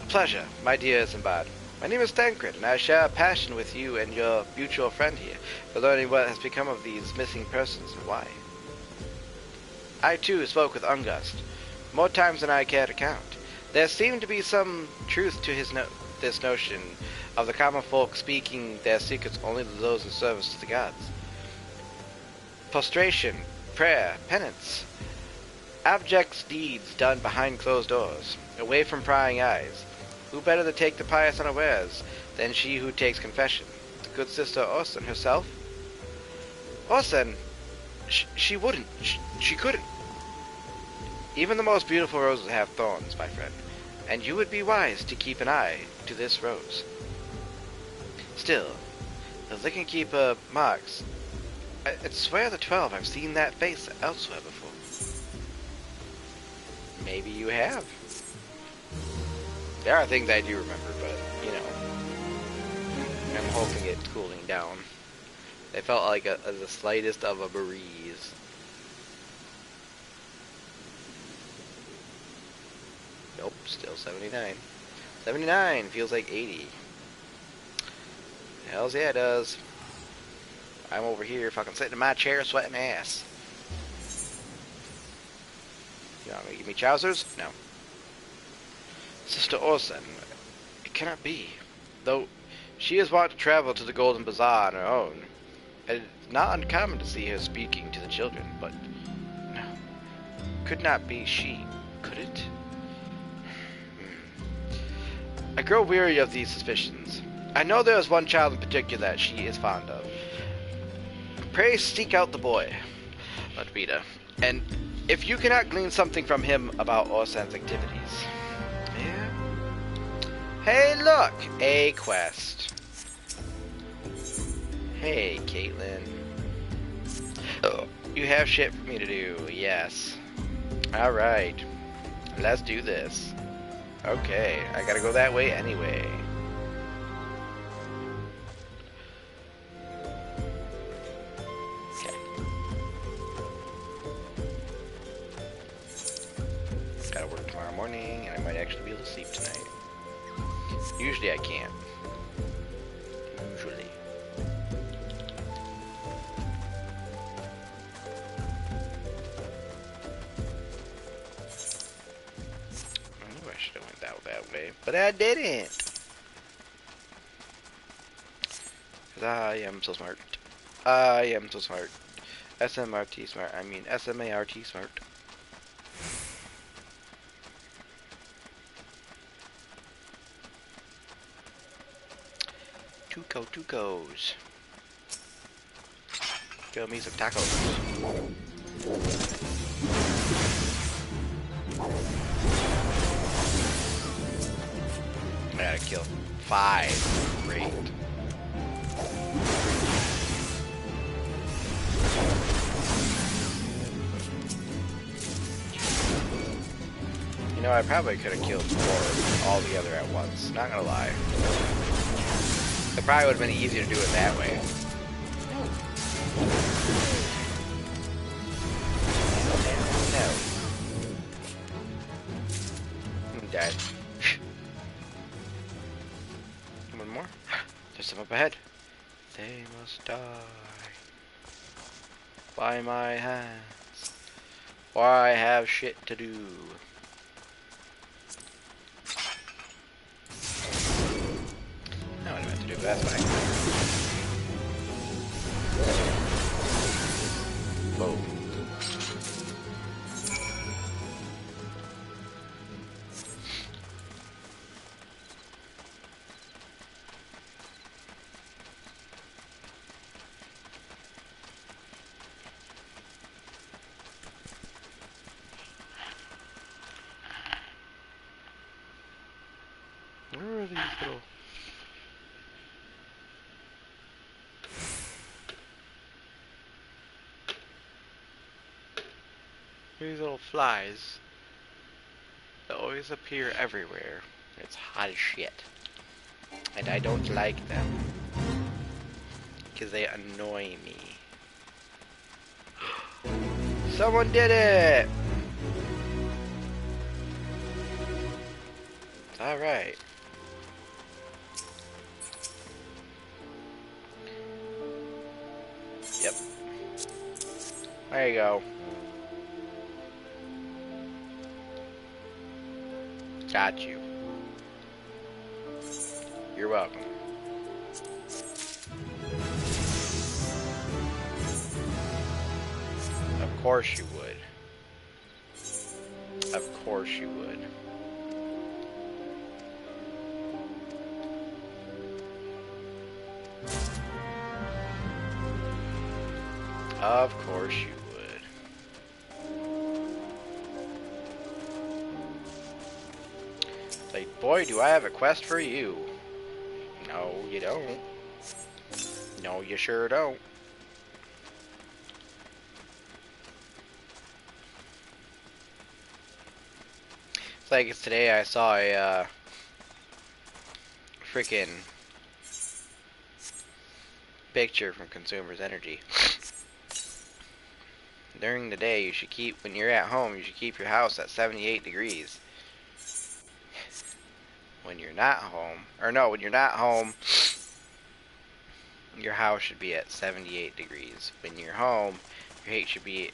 A pleasure, my dear Isambard. My name is Thancred, and I share a passion with you and your mutual friend here for learning what has become of these missing persons and why. I, too, spoke with Ungust, more times than I care to count. There seemed to be some truth to this notion of the common folk speaking their secrets only to those in service to the gods. Prostration, prayer, penance, abject deeds done behind closed doors, away from prying eyes. Who better to take the pious unawares than she who takes confession? The good sister Orson herself? Orson, she wouldn't, she couldn't. Even the most beautiful roses have thorns, my friend, and you would be wise to keep an eye to this rose. Still, the Lichen Keeper Marks, I'd swear the 12 I've seen that face elsewhere before. Maybe you have. There are things I do remember, but, you know, I'm hoping it's cooling down. They felt like the slightest of a breeze. Nope, still 79. 79 feels like 80. Hells yeah, it does. I'm over here fucking sitting in my chair sweating ass. You want me to give me trousers? No. Sister Orson, it cannot be. Though she is wont to travel to the Golden Bazaar on her own, and it's not uncommon to see her speaking to the children, but no. Could not be she, could it? I grow weary of these suspicions. I know there is one child in particular that she is fond of. Pray seek out the boy, Ladrida, and if you cannot glean something from him about Orson's activities. Yeah. Hey, look! A quest. Hey, Caitlin. Oh, you have shit for me to do, yes. Alright. Let's do this. Okay, I gotta go that way anyway. Okay. Usually I can't. Usually. I knew I should have went that way, but I didn't. Cause I am so smart. I am so smart. SMRT smart. I mean SMART smart. Two goes. Go me some tacos. I gotta kill 5. Great. You know, I probably could have killed 4 all together at once. Not gonna lie. It probably would have been easier to do it that way. No. I'm dead. One more. There's some up ahead. They must die by my hands, or I have shit to do. I don't know what to do, but that's fine. Whoa. Where are these little... These little flies that always appear everywhere. It's hot as shit. And I don't like them. Because they annoy me. Someone did it! Alright. Yep. There you go. Got you. You're welcome. Of course you would. Of course you would. Of course you would. Like, boy, do I have a quest for you. No, you don't. No, you sure don't. It's like today I saw a freaking picture from Consumers Energy. During the day, you should keep, when you're at home, you should keep your house at 78 degrees. When you're not home, or no, when you're not home, your house should be at 78 degrees. When you're home, your heat should be,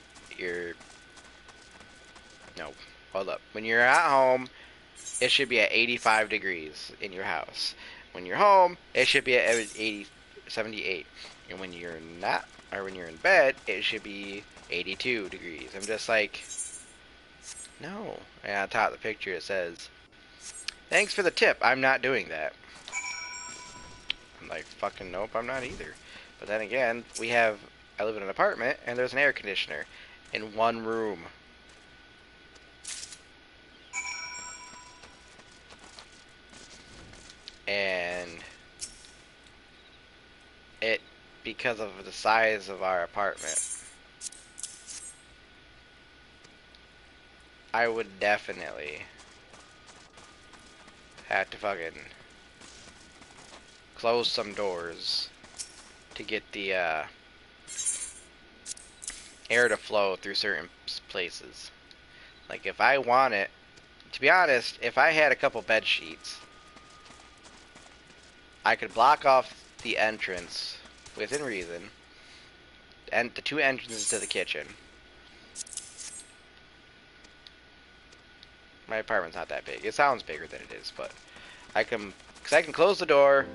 no, hold up. When you're at home, it should be at 85 degrees in your house. When you're home, it should be at 78. And when you're not, or when you're in bed, it should be 82 degrees. I'm just like, no. And on top of the picture it says, thanks for the tip, I'm not doing that. I'm like, fucking nope, I'm not either. But then again, I live in an apartment, and there's an air conditioner in one room. And it, because of the size of our apartment, I would definitely have to fucking close some doors to get the air to flow through certain places. Like, if I want it, to be honest, if I had a couple bed sheets I could block off the entrance within reason, and the two entrances to the kitchen. My apartment's not that big. It sounds bigger than it is, but I can close the door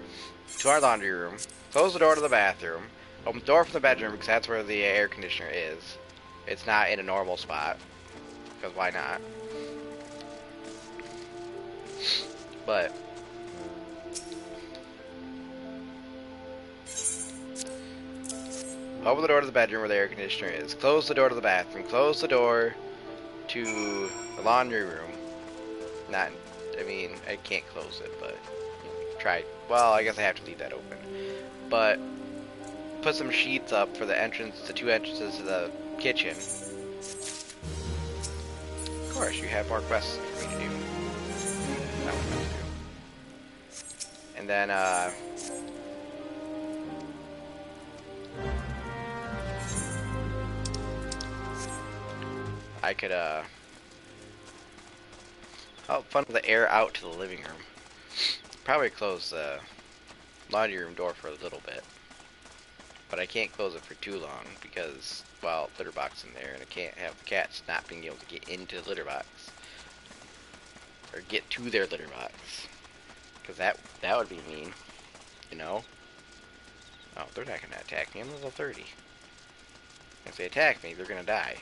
to our laundry room, close the door to the bathroom, open the door from the bedroom because that's where the air conditioner is. It's not in a normal spot, because why not? But open the door to the bedroom where the air conditioner is, close the door to the bathroom, close the door to the laundry room. I can't close it, but try. Well, I guess I have to leave that open. But put some sheets up for the two entrances to the kitchen. Of course, you have more quests for me to do. Not what I'm to do. And then, I could, funnel the air out to the living room. Probably close the laundry room door for a little bit. But I can't close it for too long because, well, litter box in there, and I can't have the cats not being able to get into the litter box. Or get to their litter box. Because that would be mean. You know? Oh, they're not going to attack me. I'm level 30. If they attack me, they're going to die.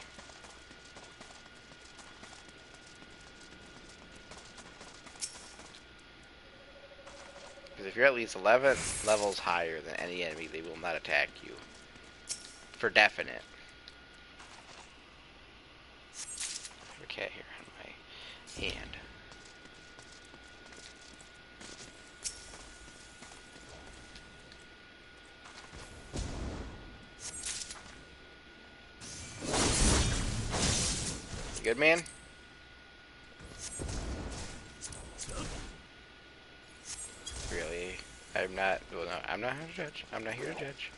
Because if you're at least 11 levels higher than any enemy, they will not attack you. For definite. I have a cat here on my hand. You good, man? Really? I'm not. Well, no, I'm not here to judge. I'm not here to judge.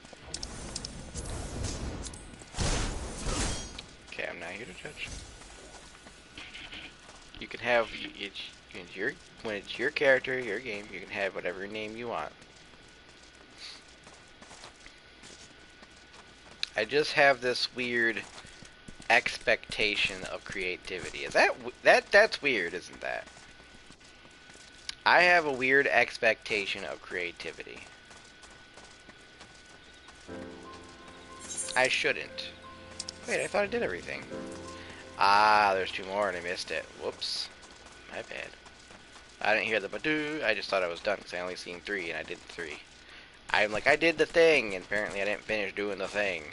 Okay, I'm not here to judge. You can have when it's your character, your game. You can have whatever name you want. I just have this weird expectation of creativity. Is that's weird, isn't that? I have a weird expectation of creativity. I shouldn't. Wait, I thought I did everything. Ah, there's two more and I missed it. Whoops. My bad. I didn't hear the badoo. I just thought I was done because I only seen 3 and I did 3. I'm like, I did the thing, and apparently I didn't finish doing the thing.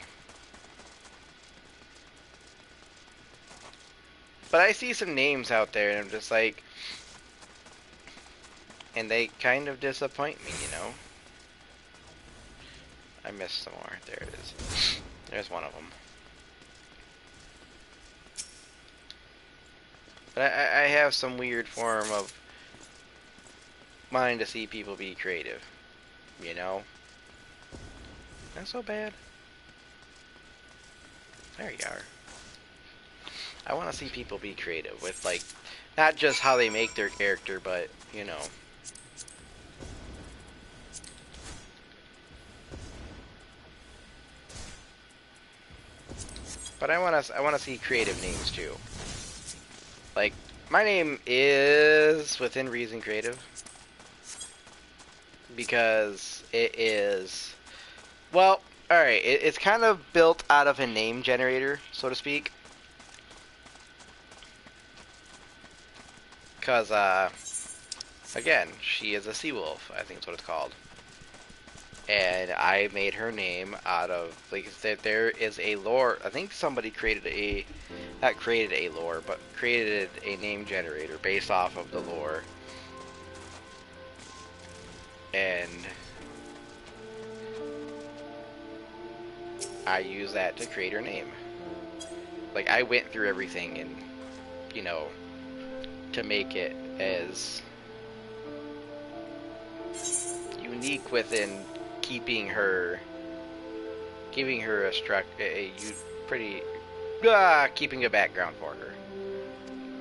But I see some names out there and I'm just like, and they kind of disappoint me, you know? I missed some more. There it is. There's one of them. But I have some weird form of wanting to see people be creative, you know? Not so bad. There you are. I want to see people be creative with, like, not just how they make their character, but, you know. But I want to see creative names too. Like, my name is within reason creative because it is, well, all right. It's kind of built out of a name generator, so to speak. Because again, she is a sea wolf. I think that's what it's called. And I made her name out of, like, there is a lore. I think somebody created not created a lore, but created a name generator based off of the lore. And I use that to create her name. Like, I went through everything and, you know, to make it as unique within keeping her keeping a background for her.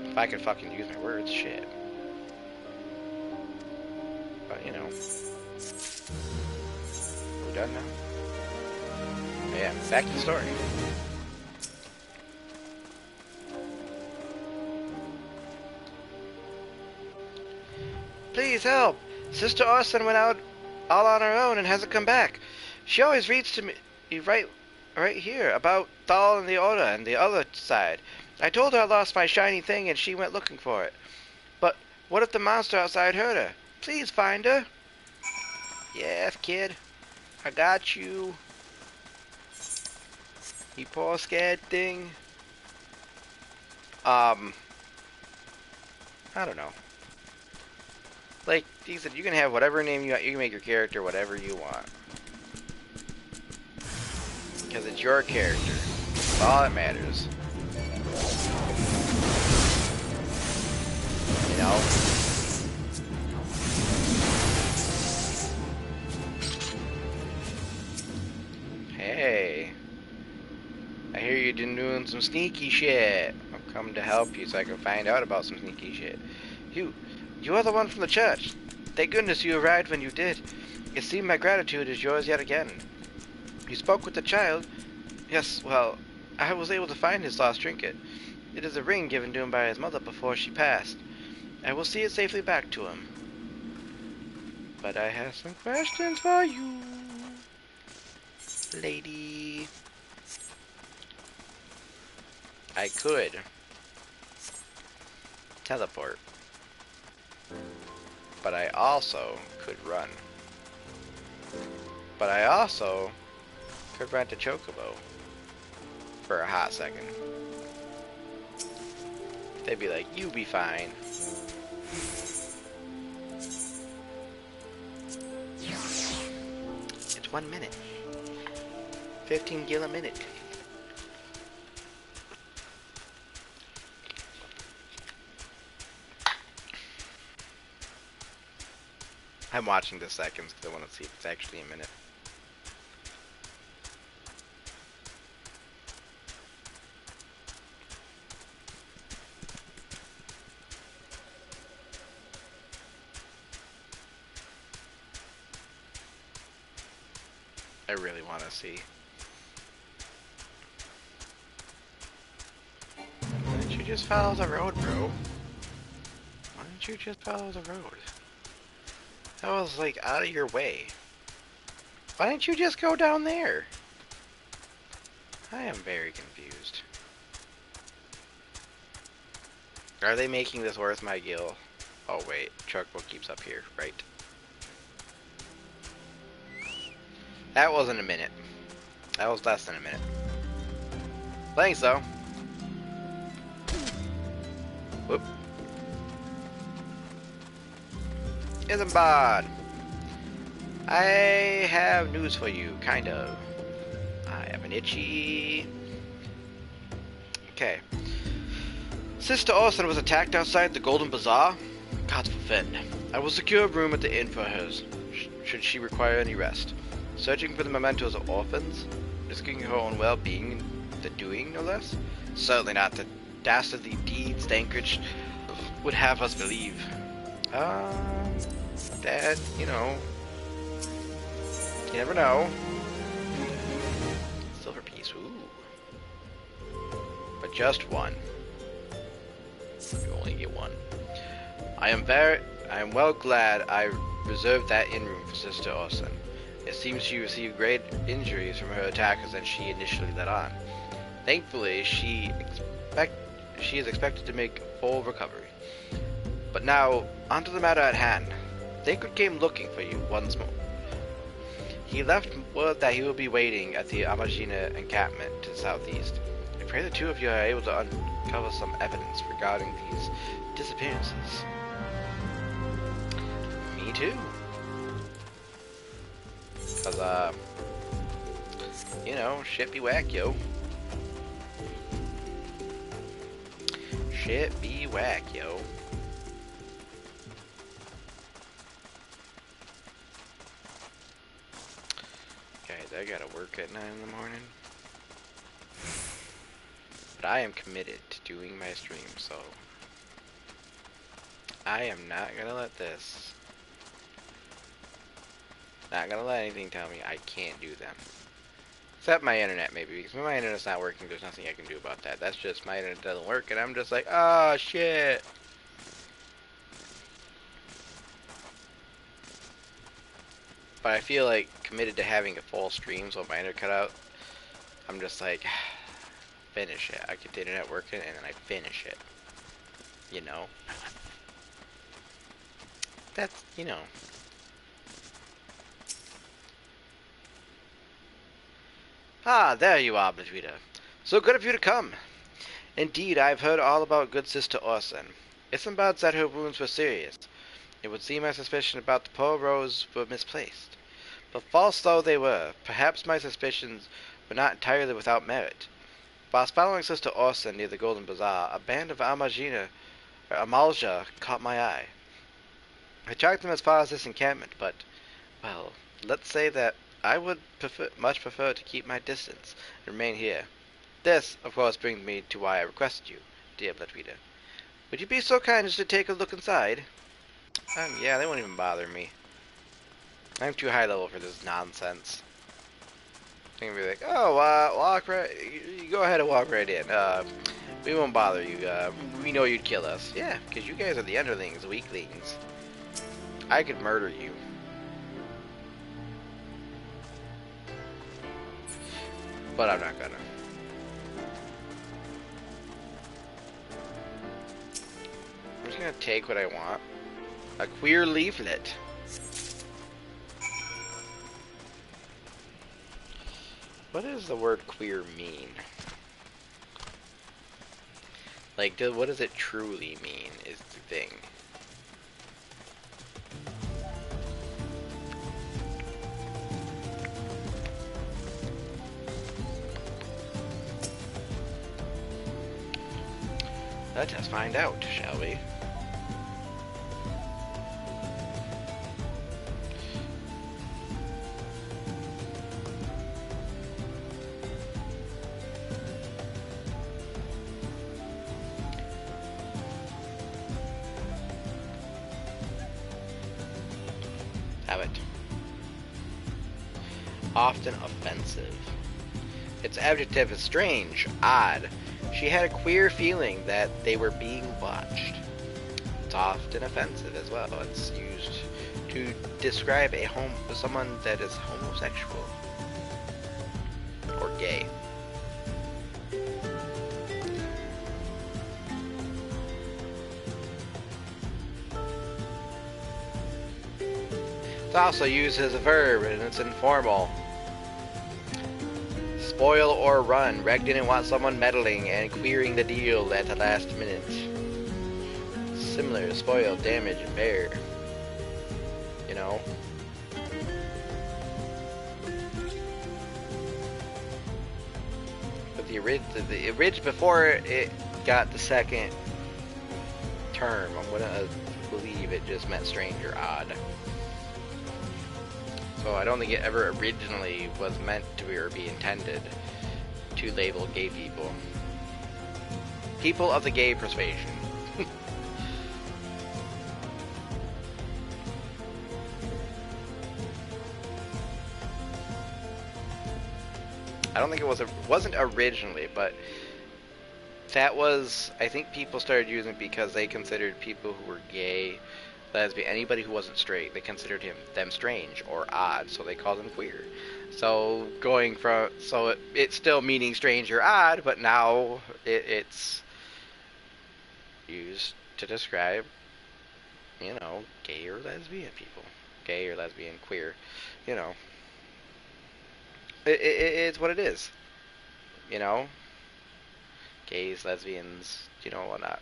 If I could fucking use my words, shit. But, you know. done now? Yeah, back to the story. Please help! Sister Orson went out all on her own and hasn't come back. She always reads to me right here about Thal and the Order and the other side. I told her I lost my shiny thing and she went looking for it. But what if the monster outside heard her? Please find her. Yes, kid. I got you. You poor scared thing. I don't know. Like, you said, you can have whatever name you want. You can make your character whatever you want. Because it's your character. That's all that matters. You know? Hey. I hear you've been doing some sneaky shit. I've come to help you so I can find out about some sneaky shit. You are the one from the church. Thank goodness you arrived when you did. It seemed my gratitude is yours yet again. You spoke with the child. Yes, well, I was able to find his lost trinket. It is a ring given to him by his mother before she passed. I will see it safely back to him. But I have some questions for you, lady. I could teleport. But I also could run. But I also could rent a chocobo for a hot second. They'd be like, you be fine. It's 1 minute. 15 gil a minute. I'm watching the seconds because I want to see if it's actually a minute. I really want to see. Why don't you just follow the road, bro? Why don't you just follow the road? That was like out of your way. Why didn't you just go down there? I am very confused. Are they making this worth my gil? Oh wait, Chuckbook keeps up here, right? That wasn't a minute. That was less than a minute. Thanks though. Whoop. Isambard! I have news for you, kind of. I have an itchy. Okay. Sister Orson was attacked outside the Golden Bazaar. God forfend. I will secure a room at the inn for her, should she require any rest. Searching for the mementos of orphans? Risking her own well-being, the doing, no less? Certainly not the dastardly deeds Dankridge would have us believe. That, you know, you never know. Silver piece, ooh. But just one. You only get one. I am well glad I reserved that inn room for Sister Orson. It seems she received great injuries from her attackers than she initially let on. Thankfully, she is expected to make full recovery. But now, onto the matter at hand. Dankrid came looking for you once more. He left word that he will be waiting at the Amagina encampment to the southeast. I pray the two of you are able to uncover some evidence regarding these disappearances. Me too. Cause, you know, shit be whack, yo. Shit be whack, yo. Guys, I gotta work at 9 in the morning. But I am committed to doing my stream, so I am not gonna let this Not gonna let anything tell me I can't do them. Except my internet, maybe. Because when my internet's not working, there's nothing I can do about that. That's just my internet doesn't work, and I'm just like, oh, shit. But I feel like committed to having a full stream, so if my internet cut out, I'm just like, finish it. I get the internet working, and then I finish it. You know? That's, you know. Ah, there you are, Bladrida. So good of you to come. Indeed, I have heard all about good Sister Orson. Isambard said her wounds were serious. It would seem my suspicion about the poor Rose were misplaced. But false though they were, perhaps my suspicions were not entirely without merit. Whilst following Sister Orson near the Golden Bazaar, a band of Amalja caught my eye. I tracked them as far as this encampment, but, well, let's say that I would much prefer to keep my distance and remain here. This, of course, brings me to why I requested you, dear Bladrida. Would you be so kind as to take a look inside? Yeah, they won't even bother me. I'm too high level for this nonsense. They're gonna be like, oh, walk right. You go ahead and walk right in. We won't bother you. We know you'd kill us. Yeah, because you guys are the underlings, the weaklings. I could murder you. But I'm not gonna. I'm just gonna take what I want. A queer leaflet. What does the word queer mean? Like, what does it truly mean is the thing. Let us find out, shall we? Have it. Often offensive. Its adjective is strange, odd. She had a queer feeling that they were being watched. It's often offensive as well. It's used to describe someone that is homosexual or gay. It's also used as a verb and it's informal. Spoil or run. Reg didn't want someone meddling and queering the deal at the last minute. Similar to spoil, damage, and bear. You know? But the orig before it got the second term, I'm gonna believe it just meant strange or odd. So I don't think it ever originally was meant to or be intended to label gay people. People of the gay persuasion. I don't think it wasn't originally, but that was, I think people started using it because they considered people who were gay, lesbian, anybody who wasn't straight, they considered them strange or odd, so they called them queer. So it's still meaning strange or odd, but now it's used to describe, you know, gay or lesbian people, gay or lesbian, queer, you know. It's what it is, you know. Gays, lesbians, you know, whatnot.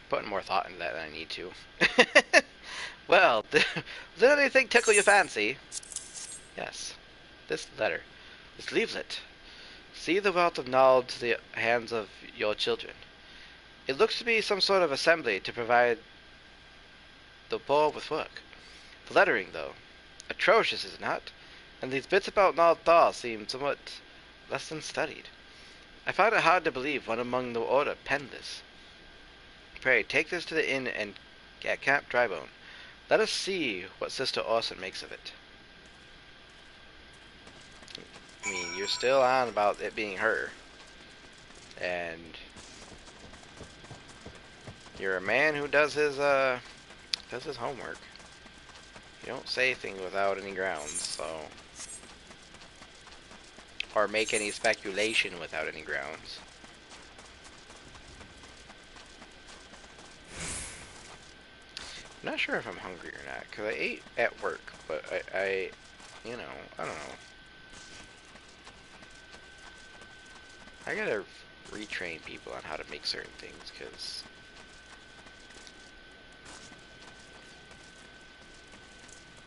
Putting more thought into that than I need to. Well, does anything tickle your fancy? Yes. This letter. This leaflet. See the wealth of knowledge to the hands of your children. It looks to be some sort of assembly to provide the poor with work. The lettering, though. Atrocious, is it not? and these bits about Nalthal seem somewhat less than studied. I find it hard to believe one among the Order penned this. Pray, take this to the inn and at Camp Drybone. Let us see what Sister Orson makes of it. I mean, you're still on about it being her. And you're a man who does his homework. You don't say things without any grounds, so, or make any speculation without any grounds. I'm not sure if I'm hungry or not, because I ate at work, but I you know, I don't know. I gotta retrain people on how to make certain things, because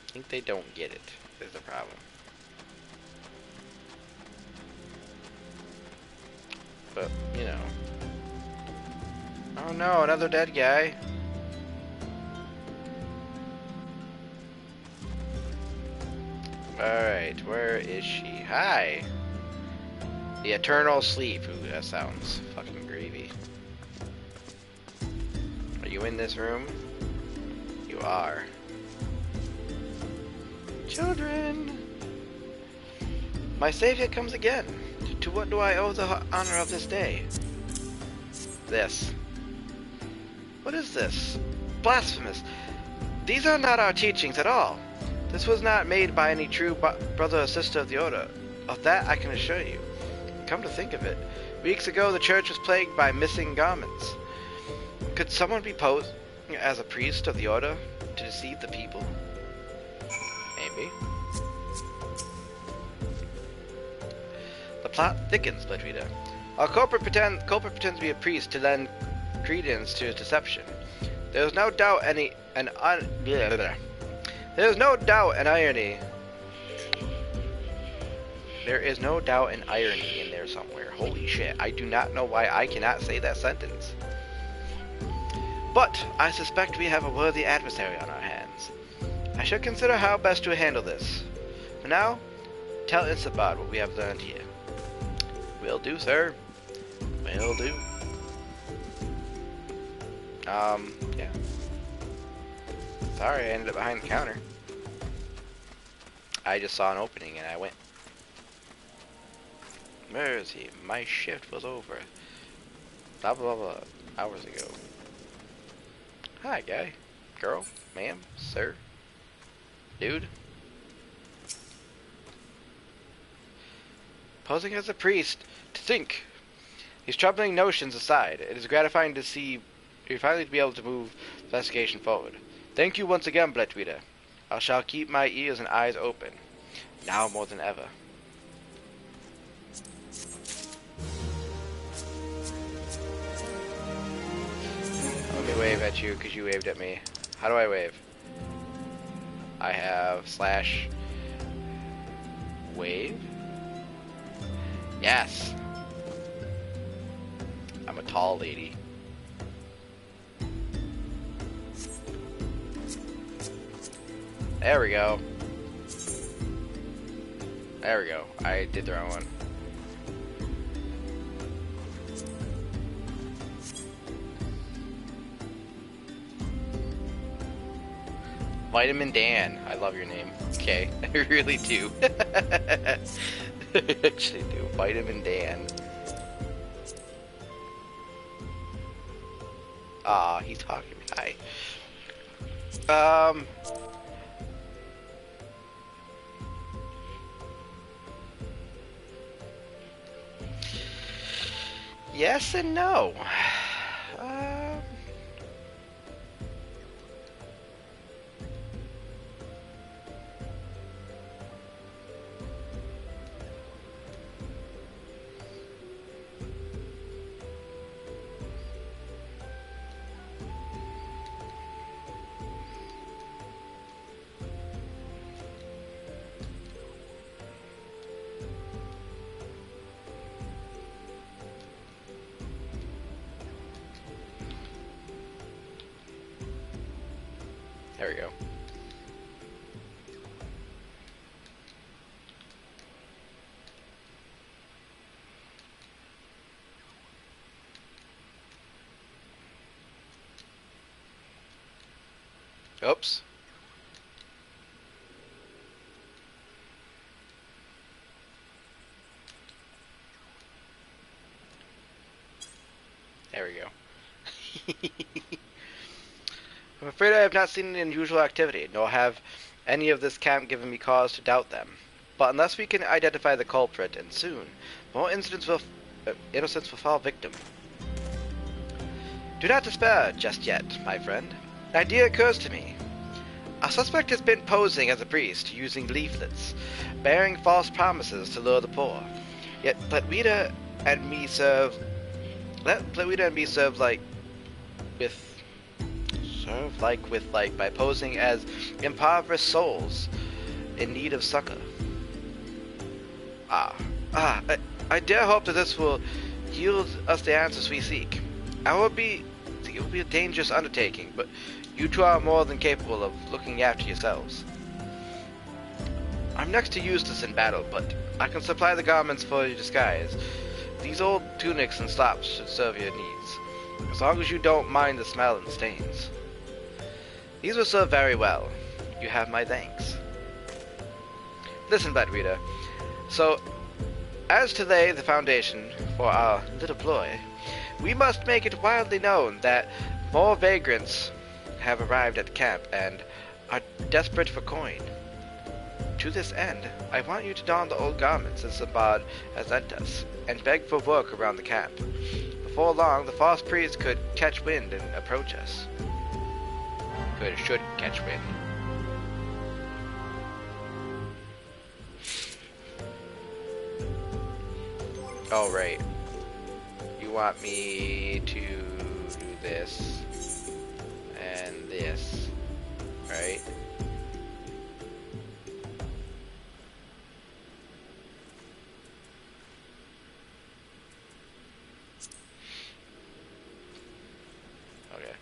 I think they don't get it, is the problem. But, you know. Oh no, another dead guy. Alright, where is she? Hi! The Eternal Sleep. Ooh, that sounds fucking gravy. Are you in this room? You are. Children! My savior comes again. To what do I owe the honor of this day? This. What is this? Blasphemous. These are not our teachings at all. This was not made by any true brother or sister of the Order. Of that I can assure you. Come to think of it, weeks ago the church was plagued by missing garments. Could someone be posed as a priest of the Order to deceive the people? Maybe. The plot thickens, Bledrita. Our culprit pretends to be a priest to lend credence to his deception. There is no doubt There is no doubt and irony. There is no doubt and irony in there somewhere. Holy shit, I do not know why I cannot say that sentence. But I suspect we have a worthy adversary on our hands. I should consider how best to handle this. For now, tell Issabod what we have learned here. Will do, sir. Will do. Yeah. Sorry, I ended up behind the counter. I just saw an opening and I went. Where is he? My shift was over. Blah blah blah. Hours ago. Hi, guy. Girl. Ma'am. Sir. Dude. Posing as a priest. To think. These troubling notions aside, it is gratifying to see you finally be able to move the investigation forward. Thank you once again, Bledrita. I shall keep my ears and eyes open. Now more than ever. Let me wave at you because you waved at me. How do I wave? I have slash wave. Yes. I'm a tall lady. There we go. There we go. I did the wrong one. Vitamin Dan. I love your name. Okay. I really do. I actually do. Vitamin Dan. Ah, he's talking. Hi. Yes and no. Oops. There we go. I'm afraid I have not seen any unusual activity, nor have any of this camp given me cause to doubt them. But unless we can identify the culprit, and soon, more innocents will fall victim. Do not despair just yet, my friend. An idea occurs to me. Our suspect has been posing as a priest, using leaflets, bearing false promises to lure the poor. Yet let Rita and me serve by posing as impoverished souls in need of succor. I dare hope that this will yield us the answers we seek. It will be a dangerous undertaking, but you two are more than capable of looking after yourselves. I'm next to useless in battle, but I can supply the garments for your disguise. These old tunics and slops should serve your needs, as long as you don't mind the smell and stains. These will serve very well. You have my thanks. Listen, Blood Reader. So, as to lay the foundation for our little ploy, we must make it widely known that more vagrants have arrived at camp and are desperate for coin. To this end, I want you to don the old garments that Sabad has lent us, and beg for work around the camp. Before long, the false priest could catch wind and approach us. Should catch wind. Oh, right. You want me to do this and this, right? Okay.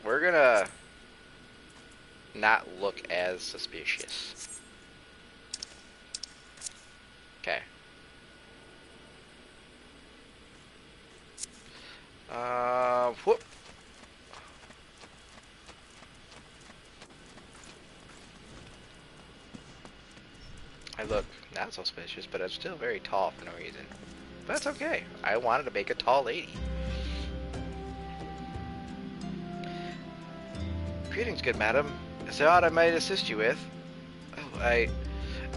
We're gonna not look as suspicious. Okay. Whoop. I look not suspicious, but I'm still very tall for no reason. But that's okay. I wanted to make a tall lady. Greetings, good madam. Is there aught I might assist you with? Oh, I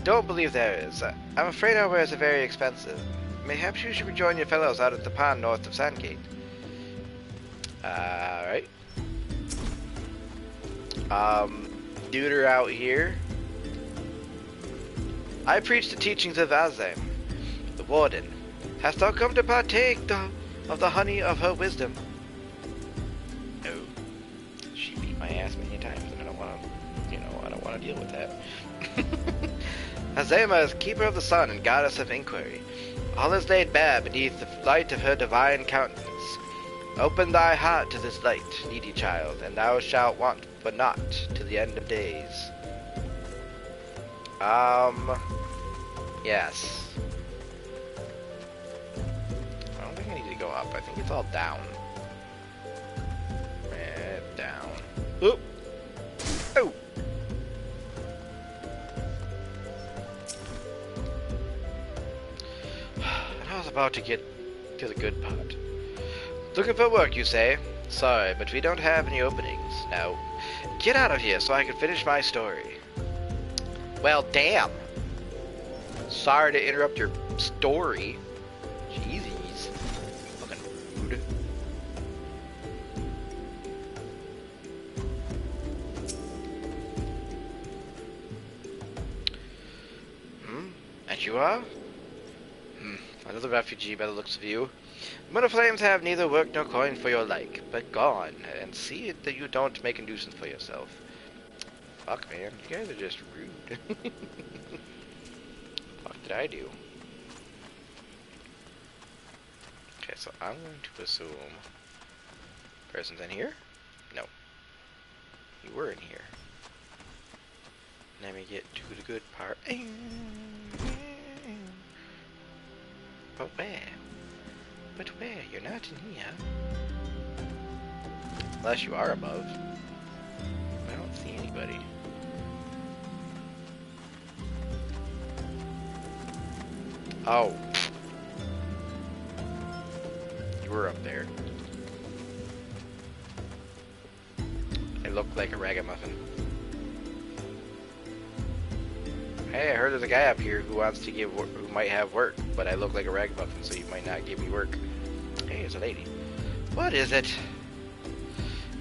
don't believe there is. I'm afraid our wares are very expensive. Mayhaps you should rejoin your fellows out at the pond north of Sandgate. Alright. Duder out here. I preach the teachings of Azem, the warden. Hast thou come to partake of the honey of her wisdom? No. She beat my ass many times, and I don't want to deal with that. Azema is keeper of the sun and goddess of inquiry. All is laid bare beneath the light of her divine countenance. Open thy heart to this light, needy child, and thou shalt want for naught to the end of days. Yes. I don't think I need to go up. I think it's all down. Down. Oop. Oh. I was about to get to the good part. Looking for work, you say? Sorry, but we don't have any openings. Now, get out of here so I can finish my story. Well, damn. Sorry to interrupt your story. Jeezies. Fucking rude. And you are? Another refugee by the looks of you. Men of Flames have neither work nor coin for your like, but gone, and see that you don't make a nuisance for yourself. Fuck, man, you guys are just rude. Fuck did I do? Okay, so I'm going to assume person's in here? No. You were in here. Let me get to the good part. But where? But where? You're not in here. Unless you are above. I don't see anybody. Oh. You were up there. I look like a ragamuffin. Hey, I heard there's a guy up here who wants to give who might have work, but I look like a ragamuffin, so you might not give me work. Hey, it's a lady. What is it?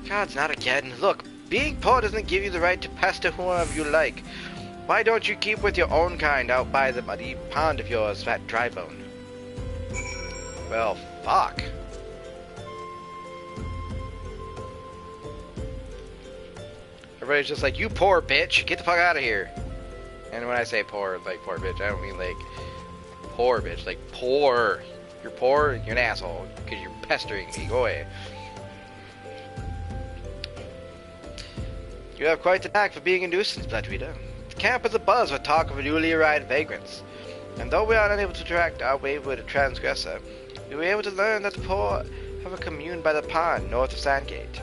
God's not again. Look, being poor doesn't give you the right to pester whoever you like. Why don't you keep with your own kind out by the muddy pond of yours, fat drybone? Well, fuck. Everybody's just like, you poor bitch, get the fuck out of here. And when I say poor, like poor bitch, I don't mean like poor bitch, like poor. You're poor, you're an asshole, because you're pestering me, go away. You have quite the knack for being a nuisance, Bloodreader. The camp is abuzz with talk of newly arrived vagrants. And though we are unable to track our wayward transgressor, we were able to learn that the poor have a commune by the pond north of Sandgate,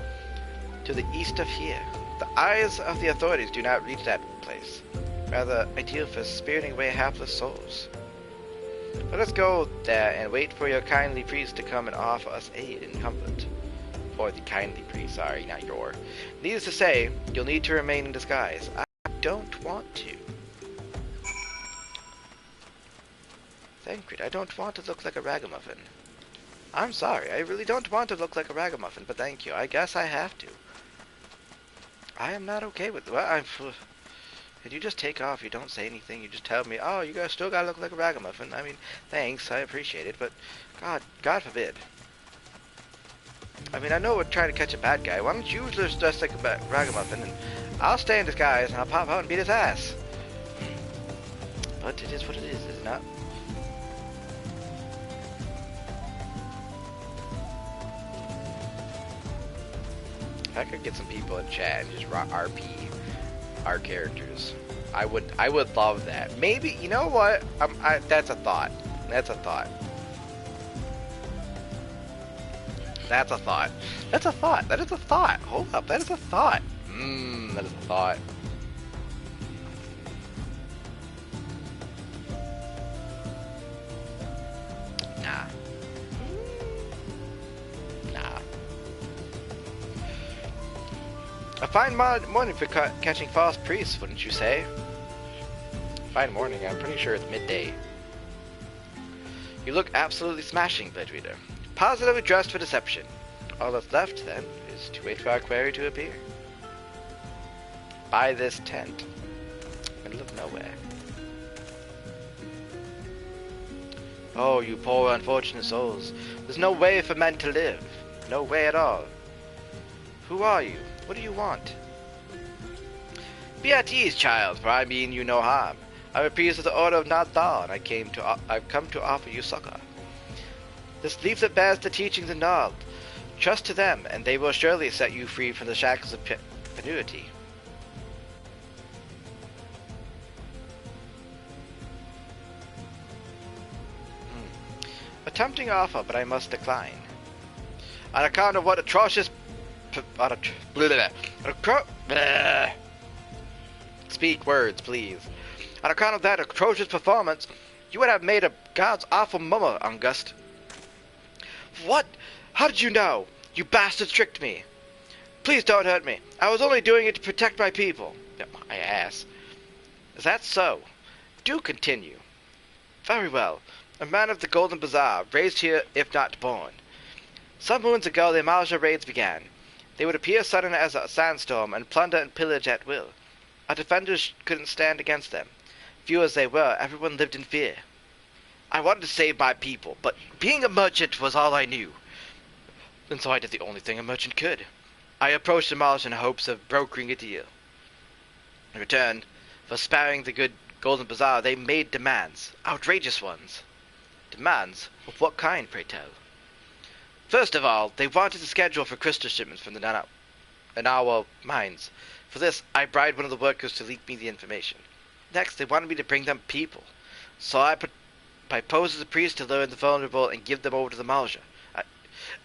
to the east of here. The eyes of the authorities do not reach that place. Rather ideal for spiriting away hapless souls. Let us go there and wait for your kindly priest to come and offer us aid and comfort. Or the kindly priest, sorry, not your. Needless to say, you'll need to remain in disguise. I don't want to. Thancred, I don't want to look like a ragamuffin. I'm sorry, I really don't want to look like a ragamuffin, but thank you. I guess I have to. I am not okay with... Well, Could you just take off? You don't say anything. You just tell me, oh, you guys still gotta look like a ragamuffin. I mean, thanks. I appreciate it, but God forbid. I mean, I know we're trying to catch a bad guy. Why don't you just dress like a ragamuffin, and I'll stay in disguise, and I'll pop out and beat his ass. But it is what it is it not? If I could get some people in chat and just RP our characters, I would love that. Maybe, you know what? That's a thought. That's a thought. That's a thought. That's a thought. That is a thought. Hold up. That is a thought. That is a thought. Nah. Nah. A fine morning for catching false priests, wouldn't you say? Fine morning. I'm pretty sure it's midday. You look absolutely smashing, Bloodreader. Positively dressed for deception. All that's left, then, is to wait for our quarry to appear. By this tent. Middle of nowhere. Oh, you poor unfortunate souls. There's no way for men to live. No way at all. Who are you? What do you want? Be at ease, child, for I mean you no harm. I'm a priest of the Order of Nadal, and I've come to offer you succor. This leaflet bears the teachings of Nald. Trust to them, and they will surely set you free from the shackles of penury. A tempting offer, but I must decline. On account of what atrocious... Speak words, please. On account of that atrocious performance, you would have made a god's awful mummer, August. What? How did you know? You bastards tricked me. Please don't hurt me. I was only doing it to protect my people. My ass. Is that so? Do continue. Very well. A man of the Golden Bazaar, raised here if not born. Some moons ago the Malja raids began. They would appear sudden as a sandstorm and plunder and pillage at will. Our defenders couldn't stand against them. Few as they were, everyone lived in fear. I wanted to save my people, but being a merchant was all I knew. And so I did the only thing a merchant could. I approached the Malja in hopes of brokering a deal. In return, for sparing the good Golden Bazaar, they made demands. Outrageous ones. Demands? Of what kind, pray tell? First of all, they wanted a schedule for crystal shipments from in our mines. For this, I bribed one of the workers to leak me the information. Next, they wanted me to bring them people. So I posed as a priest to lure the vulnerable and give them over to the Malja.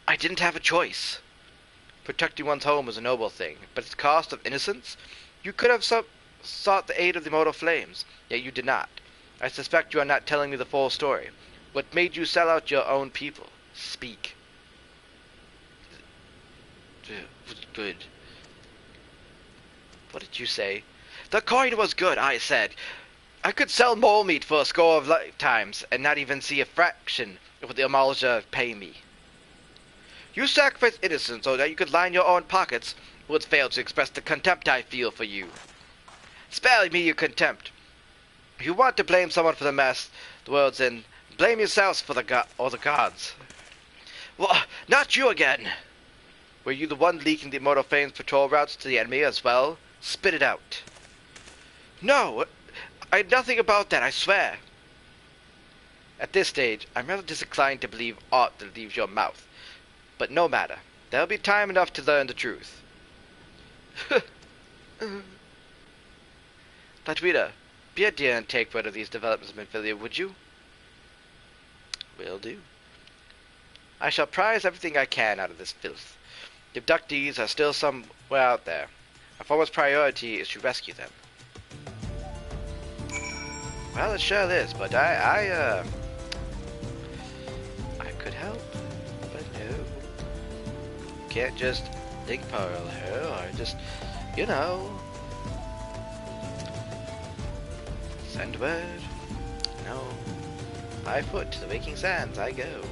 I didn't have a choice. Protecting one's home is a noble thing, but at the cost of innocence? You could have sought the aid of the immortal flames, yet you did not. I suspect you are not telling me the full story. What made you sell out your own people? Speak. Good. What did you say? The coin was good, I said. I could sell mole meat for a score of lifetimes, and not even see a fraction of what the Amalja pay me. You sacrificed innocence so that you could line your own pockets, would fail to express the contempt I feel for you. Spare me your contempt. If you want to blame someone for the mess the world's in, blame yourselves for the gods. Well, not you again. Were you the one leaking the immortal flames patrol routes to the enemy as well? Spit it out. No, I had nothing about that, I swear. At this stage, I'm rather disinclined to believe aught that leaves your mouth. But no matter. There'll be time enough to learn the truth. Latwita, be a dear and take word of these developments, Minfilia, would you? Will do. I shall prize everything I can out of this filth. The abductees are still somewhere out there. Our foremost priority is to rescue them. Well, it sure is, but I could help, but no. Can't just link pearl her, or just, you know, send word. No. My foot to the waking sands I go.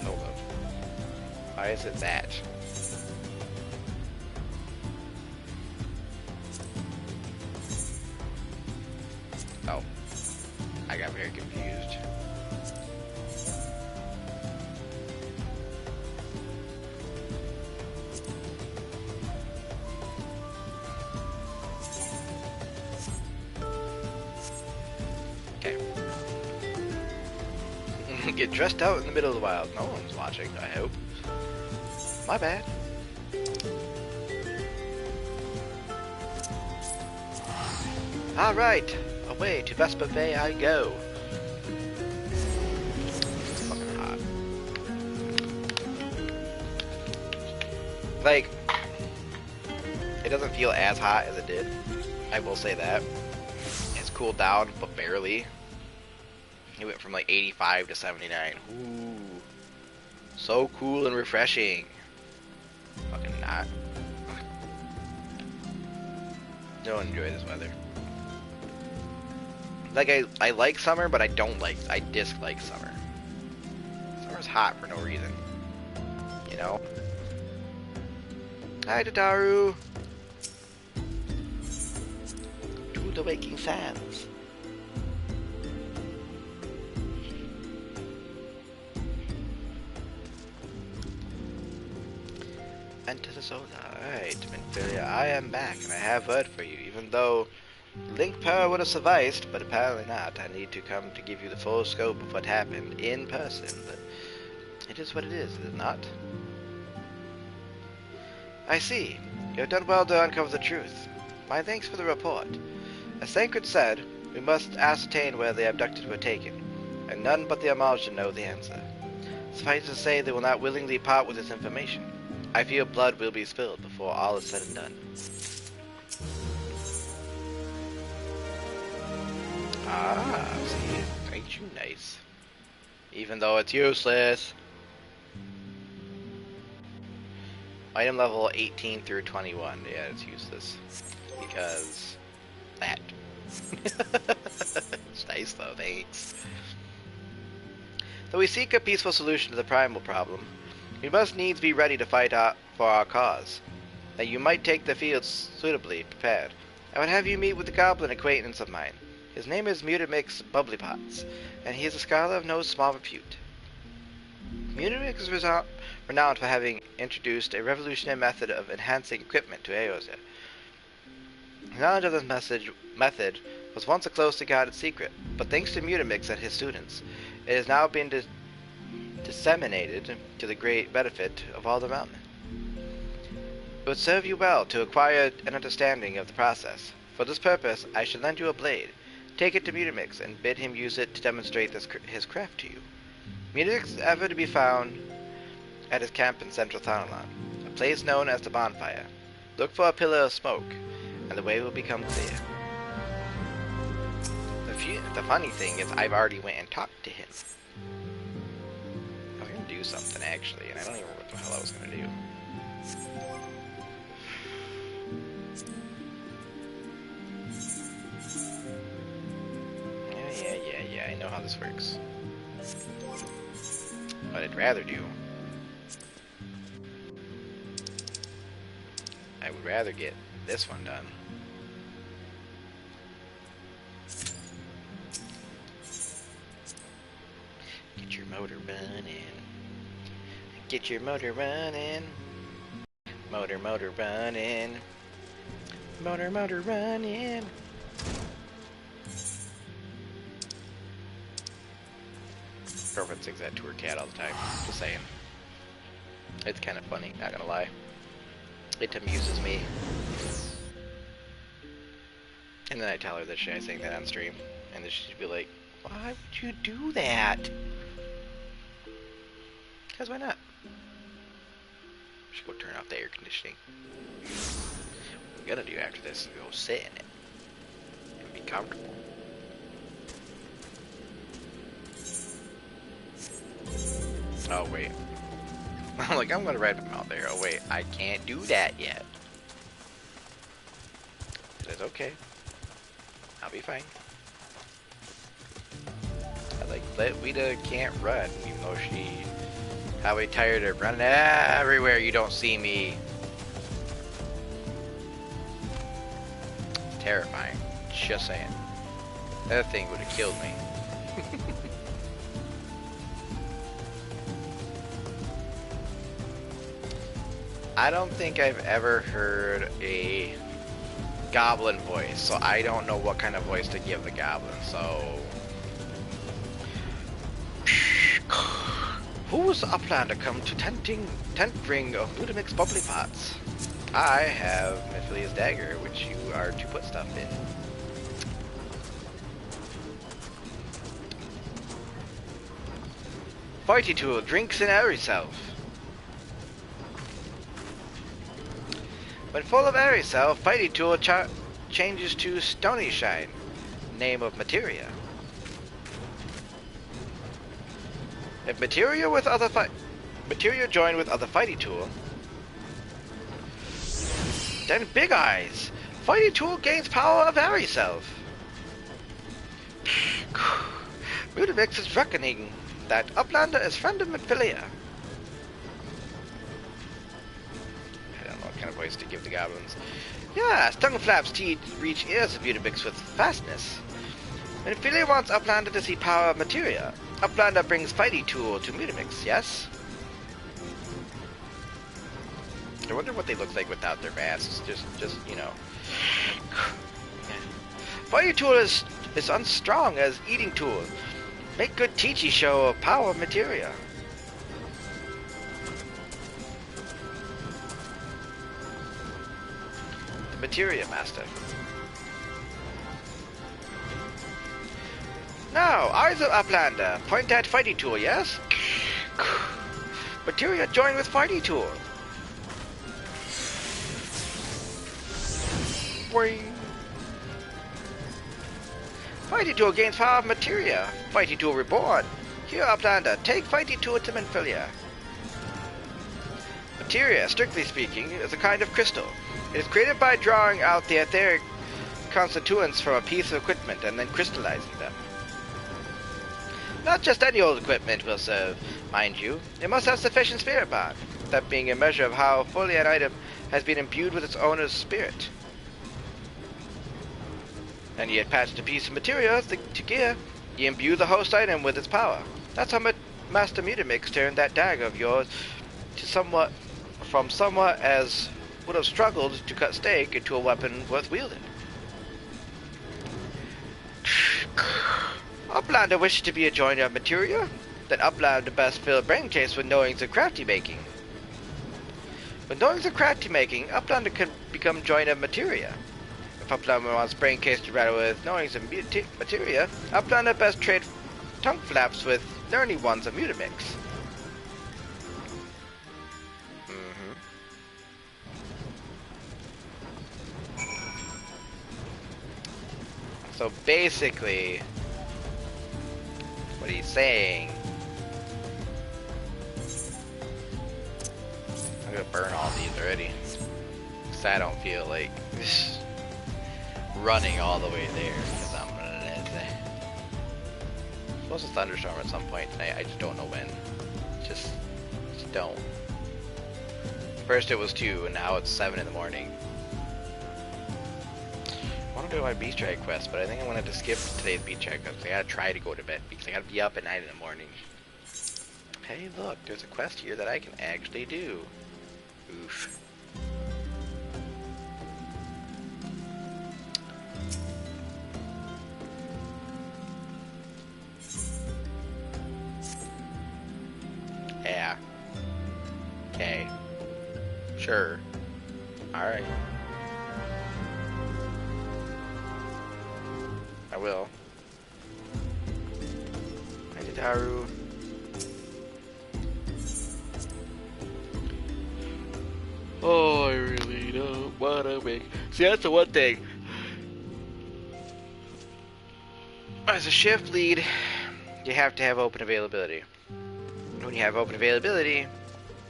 Hold up. Why is it that? Oh. I got very confused. Okay. Get dressed out in the middle of the wild. No one's watching, I hope. My bad. Alright, away to Vespa Bay I go. It's fucking hot. Like, it doesn't feel as hot as it did. I will say that. It's cooled down, but barely. It went from like 85 to 79. Ooh. So cool and refreshing. Fucking not. Don't enjoy this weather. Like, I like summer, but I dislike summer. Summer's hot for no reason. You know? Hi, Tataru! To the waking sands. Enter the solar. Alright, Minfilia, I am back, and I have word for you, even though link power would have sufficed, but apparently not. I need to come to give you the full scope of what happened in person, but it is what it is it not? I see. You have done well to uncover the truth. My thanks for the report. As Sankard said, we must ascertain where the abducted were taken, and none but the Amalja know the answer. Suffice to say, they will not willingly part with this information. I fear blood will be spilled before all is said and done. Ah, see, ain't you nice? Even though it's useless. Item level 18 through 21. Yeah, it's useless. Because that. It's nice though, thanks. Though we seek a peaceful solution to the primal problem, we must needs be ready to fight for our cause. That you might take the field suitably prepared, I would have you meet with a goblin acquaintance of mine. His name is Mutamix Bubblypots, and he is a scholar of no small repute. Mutamix is renowned for having introduced a revolutionary method of enhancing equipment to Eorzea. Knowledge of this method was once a closely guarded secret, but thanks to Mutamix and his students, it has now been disseminated to the great benefit of all the realm. It would serve you well to acquire an understanding of the process. For this purpose, I should lend you a blade. Take it to Mutamix and bid him use it to demonstrate his craft to you. Music is ever to be found at his camp in central Thanalan, a place known as the Bonfire. Look for a pillar of smoke, and the way will become clear. The funny thing is, I've already went and talked to him. I was gonna do something actually, and I don't even know what the hell I was gonna do. Yeah, I know how this works. What I'd rather do, I would rather get this one done. Get your motor running. Get your motor running. Motor running. Motor running. Girlfriend sings that to her cat all the time. Just saying. It's kind of funny, not gonna lie. It amuses me. And then I tell her that I sang that on stream. And then she'd be like, why would you do that? Because why not? We should go turn off the air conditioning. What we're gonna do after this is go sit in it. And be comfortable. Oh wait. I'm like, I'm gonna ride them out there. Oh wait, I can't do that yet. It's okay. I'll be fine. I like Lita can't run, even though she probably tired of running everywhere. You don't see me. It's terrifying. Just saying. That thing would have killed me. I don't think I've ever heard a goblin voice, so I don't know what kind of voice to give the goblin, so... Who's uplander come to tent ring of Ludimic's bubbly pots? I have Mephilea's dagger, which you are to put stuff in. Fighty tool drinks in airy self. When full of airy self, Fighty tool changes to Stony Shine, name of materia. If materia join with other Fighty tool, then Big Eyes. Fighty tool gains power of airy self. Ludimix is reckoning that Uplander is friend of Mephilia. I don't know what kind of voice to give the goblins. Yes, tongue flaps teeth reach ears of Ludimix with fastness. When Mephilia wants Uplander to see power of materia, Uplander brings Fighty tool to Ludimix, yes? I wonder what they look like without their masks. Just you know. Fighty tool is unstrong as eating tool. Make good teachy show of power of materia. The materia master. Now, eyes of Uplander. Point at Fighty tool, yes? Materia join with Fighty tool. Boing. Fighty tool gains power of materia. Fighty tool reborn. Here, Uplander, take Fighty tool to Mephilia. Materia, strictly speaking, is a kind of crystal. It is created by drawing out the etheric constituents from a piece of equipment and then crystallizing them. Not just any old equipment will serve, mind you. It must have sufficient spirit bond, that being a measure of how fully an item has been imbued with its owner's spirit. And you attach a piece of material to gear, you imbue the host item with its power. That's how Master Mutamix turned that dagger of yours to somewhat as would have struggled to cut steak into a weapon worth wielding. Uplander wishes to be a joiner of materia? Then Uplander best fill a brain case with knowings of crafty making. With knowings of crafty making, Uplander can become joiner of materia. If Uplander wants brain case to rattle with knowings of materia, Uplander best trade tongue flaps with the only ones of Mutamix. So basically, what he's saying, I'm gonna burn all these already, because I don't feel like running all the way there, because I'm supposed to thunderstorm at some point tonight. I just don't know when. Just don't. First it was 2, and now it's 7 in the morning. I want to do my beach drag quest, but I think I'm going to have to skip today's beach drag quest. I gotta try to go to bed because I gotta be up at 9 in the morning. Hey, look, there's a quest here that I can actually do. Oof. Yeah. Okay. Sure. Alright. I will. Hi, Tataru. Oh, I really don't want to make... See, that's the one thing. As a shift lead, you have to have open availability. When you have open availability,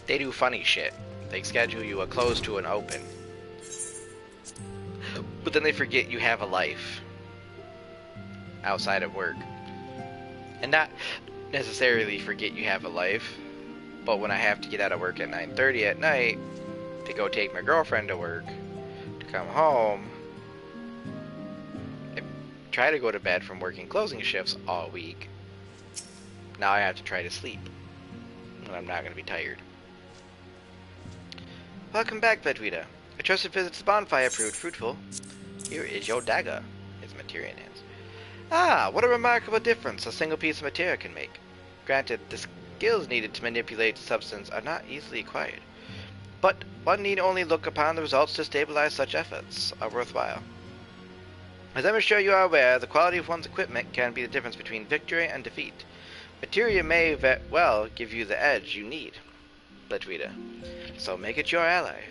they do funny shit. They schedule you a close to an open. But then they forget you have a life outside of work. And not necessarily forget you have a life, but when I have to get out of work at 9:30 at night to go take my girlfriend to work, to come home, I try to go to bed from working closing shifts all week. Now I have to try to sleep, and I'm not going to be tired. Welcome back, Bedwita. I trust your visit to the bonfire proved fruitful. Here is your dagger. His materia hands. Ah, what a remarkable difference a single piece of materia can make. Granted, the skills needed to manipulate substance are not easily acquired, but one need only look upon the results to stabilize such efforts are worthwhile. As I'm sure you are aware, the quality of one's equipment can be the difference between victory and defeat. Materia may well give you the edge you need, Bedwita, so make it your ally.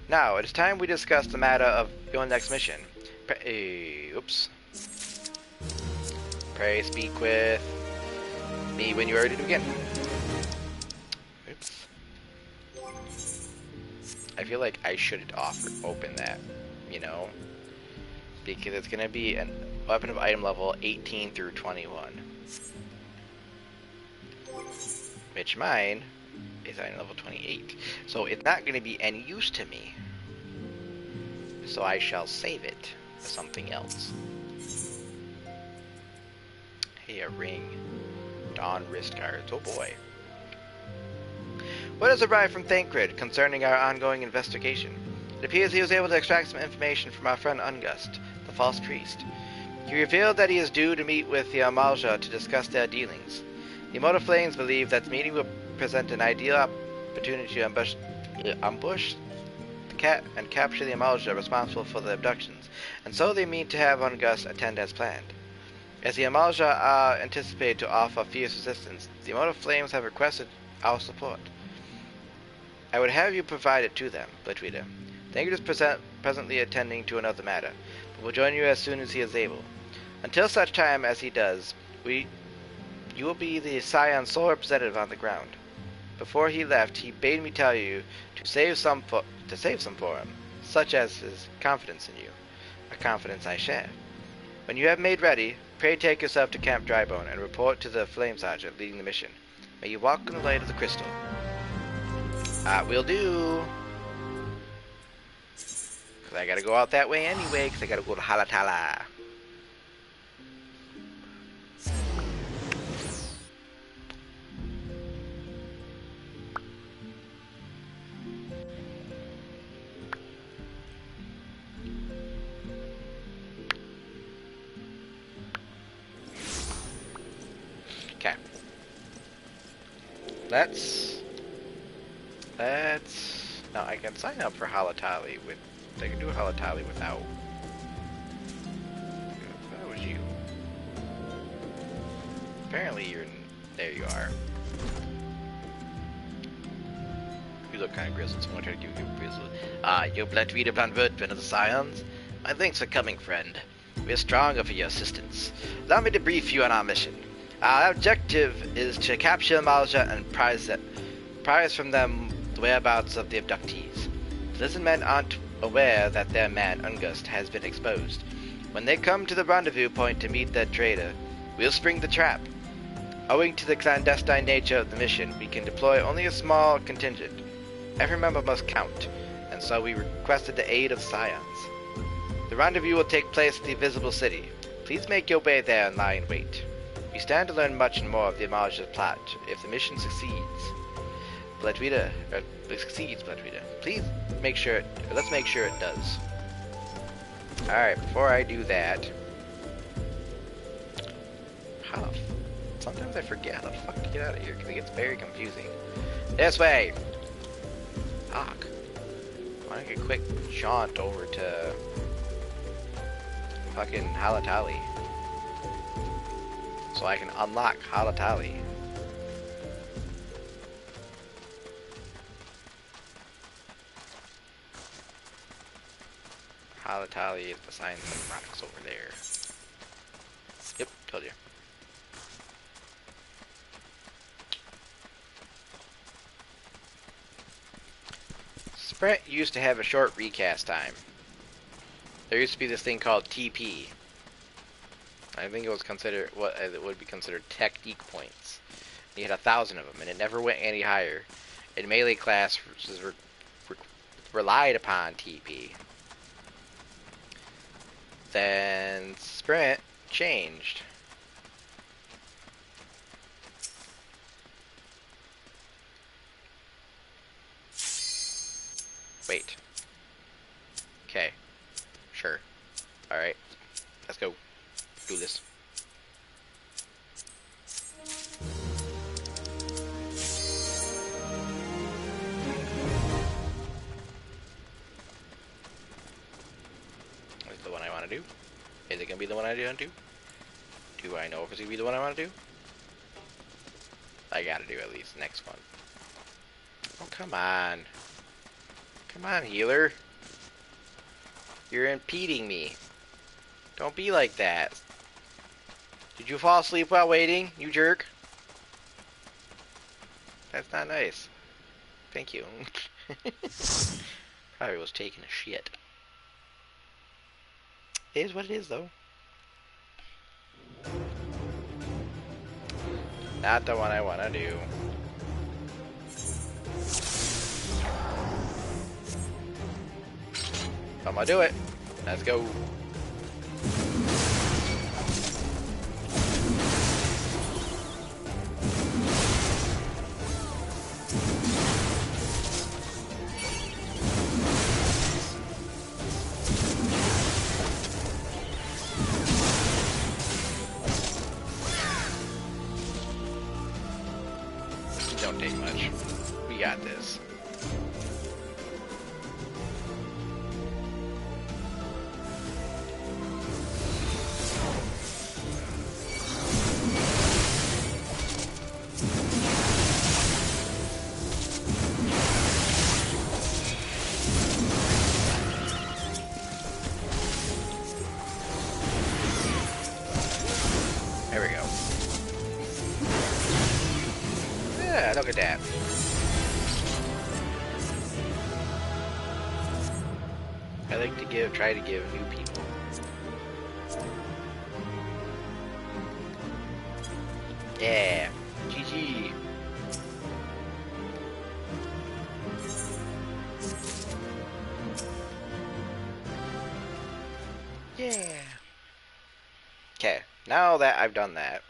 Now, it is time we discuss the matter of your next mission. Oops. Pray speak with me when you are ready to begin. Oops. I feel like I should open that, you know? Because it's going to be a weapon of item level 18 through 21. Which mine is item level 28. So it's not going to be any use to me. So I shall save it for something else. Hey, a ring. Dawn wrist guards. Oh boy. What has arrived from Thancred concerning our ongoing investigation? It appears he was able to extract some information from our friend Ungust, the false priest. He revealed that he is due to meet with the Amalja to discuss their dealings. The Immortal Flames believe that the meeting will present an ideal opportunity to ambush and capture the Amalja responsible for the abductions, and so they mean to have Ungust attend as planned. As the Amalja are anticipated to offer fierce resistance, the Immortal Flames have requested our support. I would have you provide it to them, Bedwita. Thancred is presently attending to another matter, but will join you as soon as he is able. Until such time as he does, you will be the Scion's sole representative on the ground. Before he left, he bade me tell you to save some for him, such as his confidence in you, a confidence I share. When you have made ready, pray take yourself to Camp Drybone and report to the Flame Sergeant leading the mission. May you walk in the light of the crystal. Will do. Because I gotta go out that way anyway, because I gotta go to Halatala. Okay. Now I can sign up for Halatali with, I can do Halatali without. That was you. Apparently you're There you are. You look kind of grizzled, so I'm going to try to give you a grizzled. You bled wieder plan wird, one of the scions. My thanks for coming, friend. We are stronger for your assistance. Allow me to brief you on our mission. Our objective is to capture Malja and prize from them the whereabouts of the abductees. The lizard men aren't aware that their man, Ungust, has been exposed. When they come to the rendezvous point to meet their traitor, we'll spring the trap. Owing to the clandestine nature of the mission, we can deploy only a small contingent. Every member must count, and so we requested the aid of scions. The rendezvous will take place at the Invisible City. Please make your way there and lie in wait. We stand to learn much and more of the Amalja's plot if the mission succeeds. Bledwida. Please let's make sure it does. Alright, before I do that... Sometimes I forget how the fuck to get out of here, because it gets very confusing. This way! Fuck. I want to get a quick jaunt over to... fucking Halatali. So I can unlock Halatali. Halatali is beside some rocks over there. Yep, told you. Sprint used to have a short recast time. There used to be this thing called TP. I think it was considered what it would be considered technique points. You had 1,000 of them, and it never went any higher. In melee class, relied upon TP. Then Sprint changed. Wait. Okay. Sure. Alright. Let's go. Do this. Is the one I want to do? Is it going to be the one I want to do? Do I know if it's going to be the one I want to do? I gotta do at least the next one. Oh, come on. Come on, healer. You're impeding me. Don't be like that. Did you fall asleep while waiting, you jerk? That's not nice. Thank you. Probably was taking a shit. It is what it is, though. Not the one I want to do. I'm gonna do it. Let's go. Don't take much. We got this. There we go. Yeah, look at that. I like to try to give new people. Yeah, GG. Yeah. Okay, now that I've done that,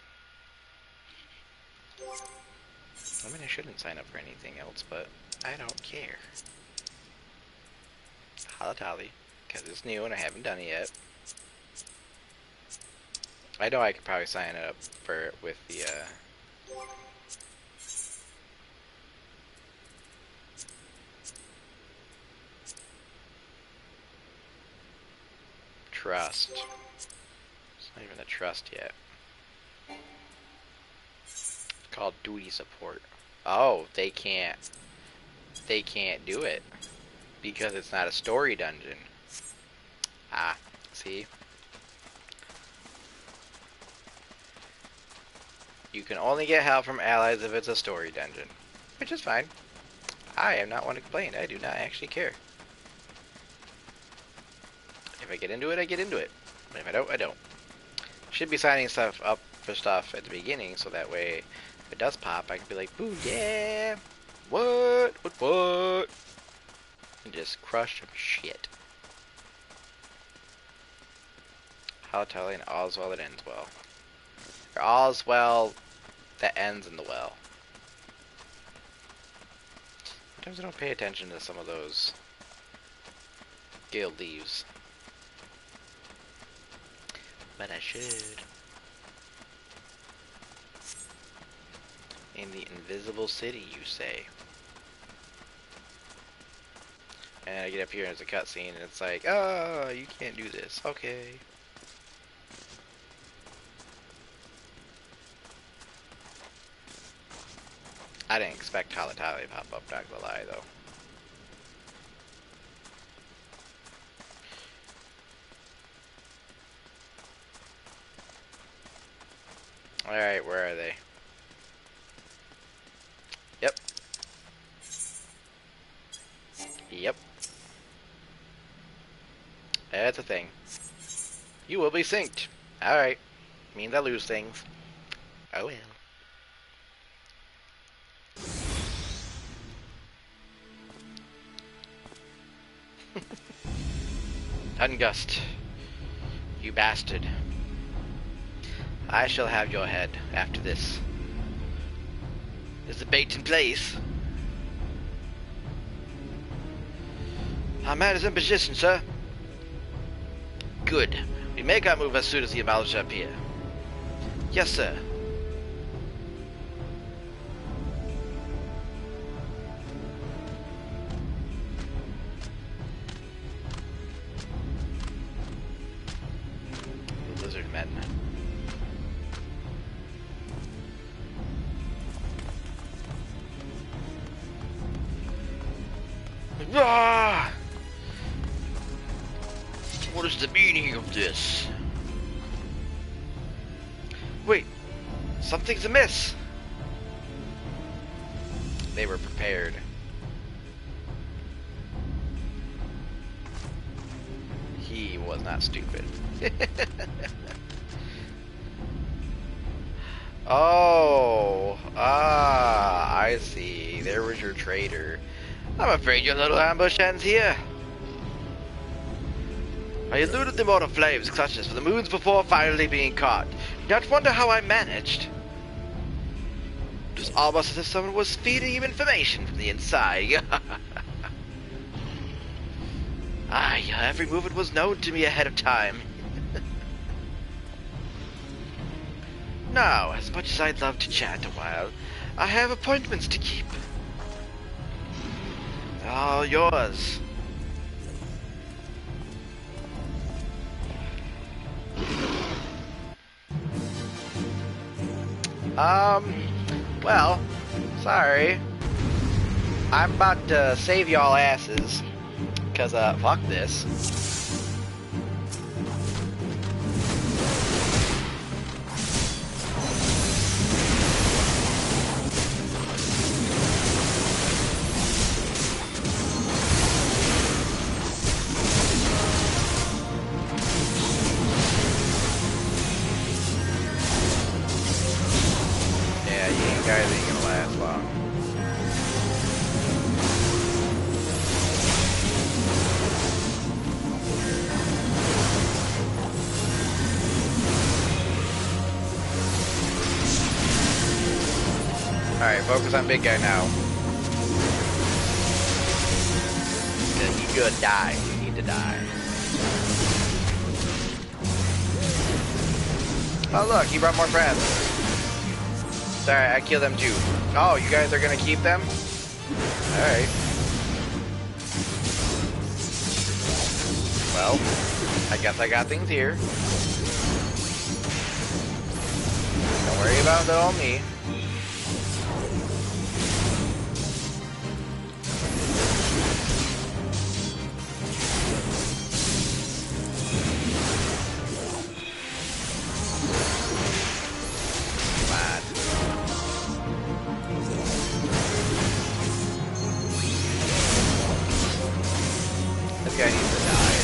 I mean, I shouldn't sign up for anything else, but I don't care. Halatali, because it's new and I haven't done it yet. I know I could probably sign it up for with the trust. It's not even the trust yet. Called duty support. Oh, they can't do it because it's not a story dungeon. Ah, see? You can only get help from allies if it's a story dungeon, which is fine. I am not one to complain. I do not actually care. If I get into it, I get into it. But if I don't, I don't. Should be signing stuff up for stuff at the beginning, so that way, if it does pop, I can be like, boo, yeah! What? And just crush some shit. How telling, all's well that ends well. Or all's well that ends in the well. Sometimes I don't pay attention to some of those guild leaves. But I should. In the invisible city, you say. And I get up here and it's a cutscene and it's like, oh, you can't do this. Okay. I didn't expect Tali to pop up, not gonna lie, though. Alright, where are they? Yep. Yep. That's a thing. You will be synced. Alright. Means I lose things. Oh well. Ungust, you bastard. I shall have your head after this. Is the bait in place? Our man is in position, sir. Good. We make our move as soon as the Amalus appear. Yes, sir. Lizard men. Ah! What is the meaning of this? Wait, something's amiss. They were prepared. He was not stupid. Oh, I see. There was your traitor. I'm afraid your little ambush ends here. I eluded the mortal flames clutches for the moons before finally being caught. Do not wonder how I managed. It was almost as if someone was feeding you information from the inside. Your every movement was known to me ahead of time. Now, as much as I'd love to chat a while, I have appointments to keep. All yours. Well, sorry. I'm about to save y'all asses. Cause, fuck this. Yeah, you guys ain't gonna last long. Alright, focus on big guy now. He's gonna die. You need to die. Oh look, he brought more friends. Sorry, I killed them too. Oh, you guys are gonna keep them? Alright. Well, I guess I got things here. Don't worry about little me. This guy needs to die.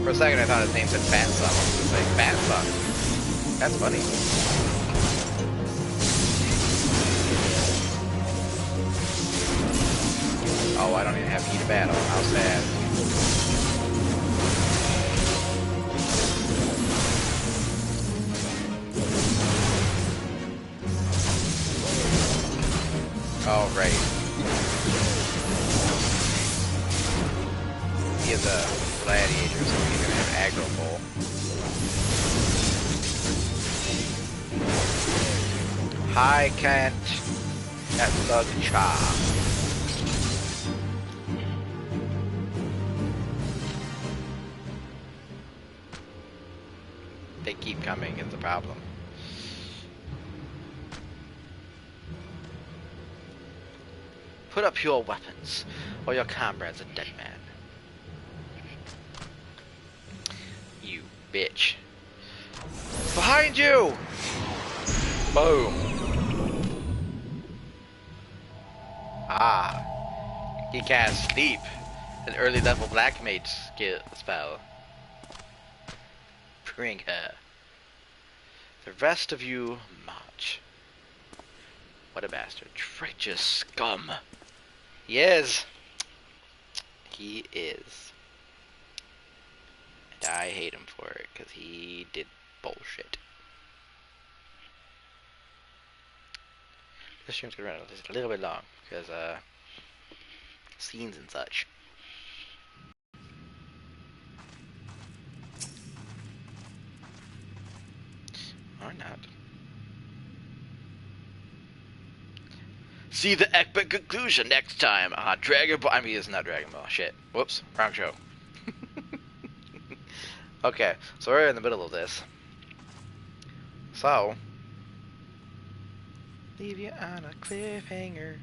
For a second I thought his name said Fat Suck. It's like, Fat Suck? That's funny. Oh, I don't even have heat of battle. How sad. Oh, right. He is a gladiator, so he's gonna have aggro pull. Hi, Kent. That's the cha. They keep coming is the problem. Put up your weapons, or your comrade's a dead man. You bitch. Behind you! Boom. Ah. He cast Sleep, an early level black mage spell. Bring her. The rest of you march. What a bastard. Traitorous scum. He is. He is. And I hate him for it, because he did bullshit. This stream's gonna run just a little bit long, because, scenes and such. Or not. See the epic conclusion next time on Dragon Ball. I mean, it's not Dragon Ball. Shit. Whoops. Wrong show. Okay, so we're in the middle of this. So, leave you on a cliffhanger.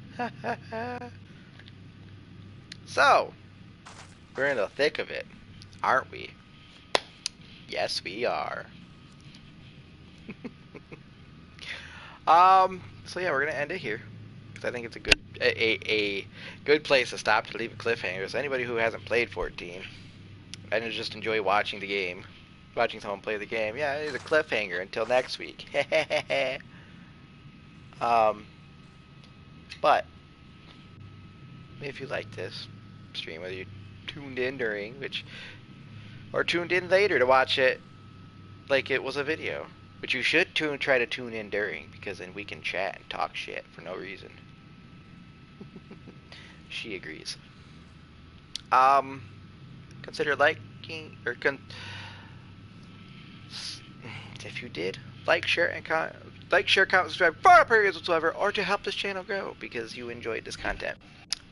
So, we're in the thick of it, aren't we? Yes, we are. So yeah, we're gonna end it here. I think it's a good place to stop to leave a cliffhanger. So anybody who hasn't played 14 and just enjoy watching the game, watching someone play the game, yeah, it's a cliffhanger until next week. But if you like this stream, whether you tuned in during, or tuned in later to watch it like it was a video, which you should try to tune in during, because then we can chat and talk shit for no reason. She agrees. Consider liking, or if you did, share, comment, subscribe for no periods whatsoever, or to help this channel grow because you enjoyed this content,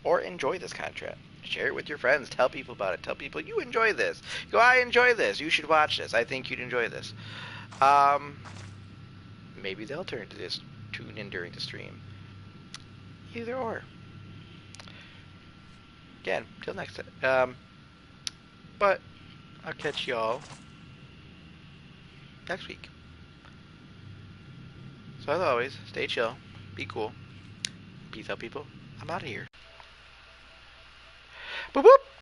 or enjoy this content. Share it with your friends. Tell people about it. Tell people you enjoy this. Go, I enjoy this. You should watch this. I think you'd enjoy this. Maybe they'll turn to this, tune in during the stream. Either or. Again, till next time. But I'll catch y'all next week. So as always, stay chill, be cool. Peace out, people. I'm out of here. Boop boop.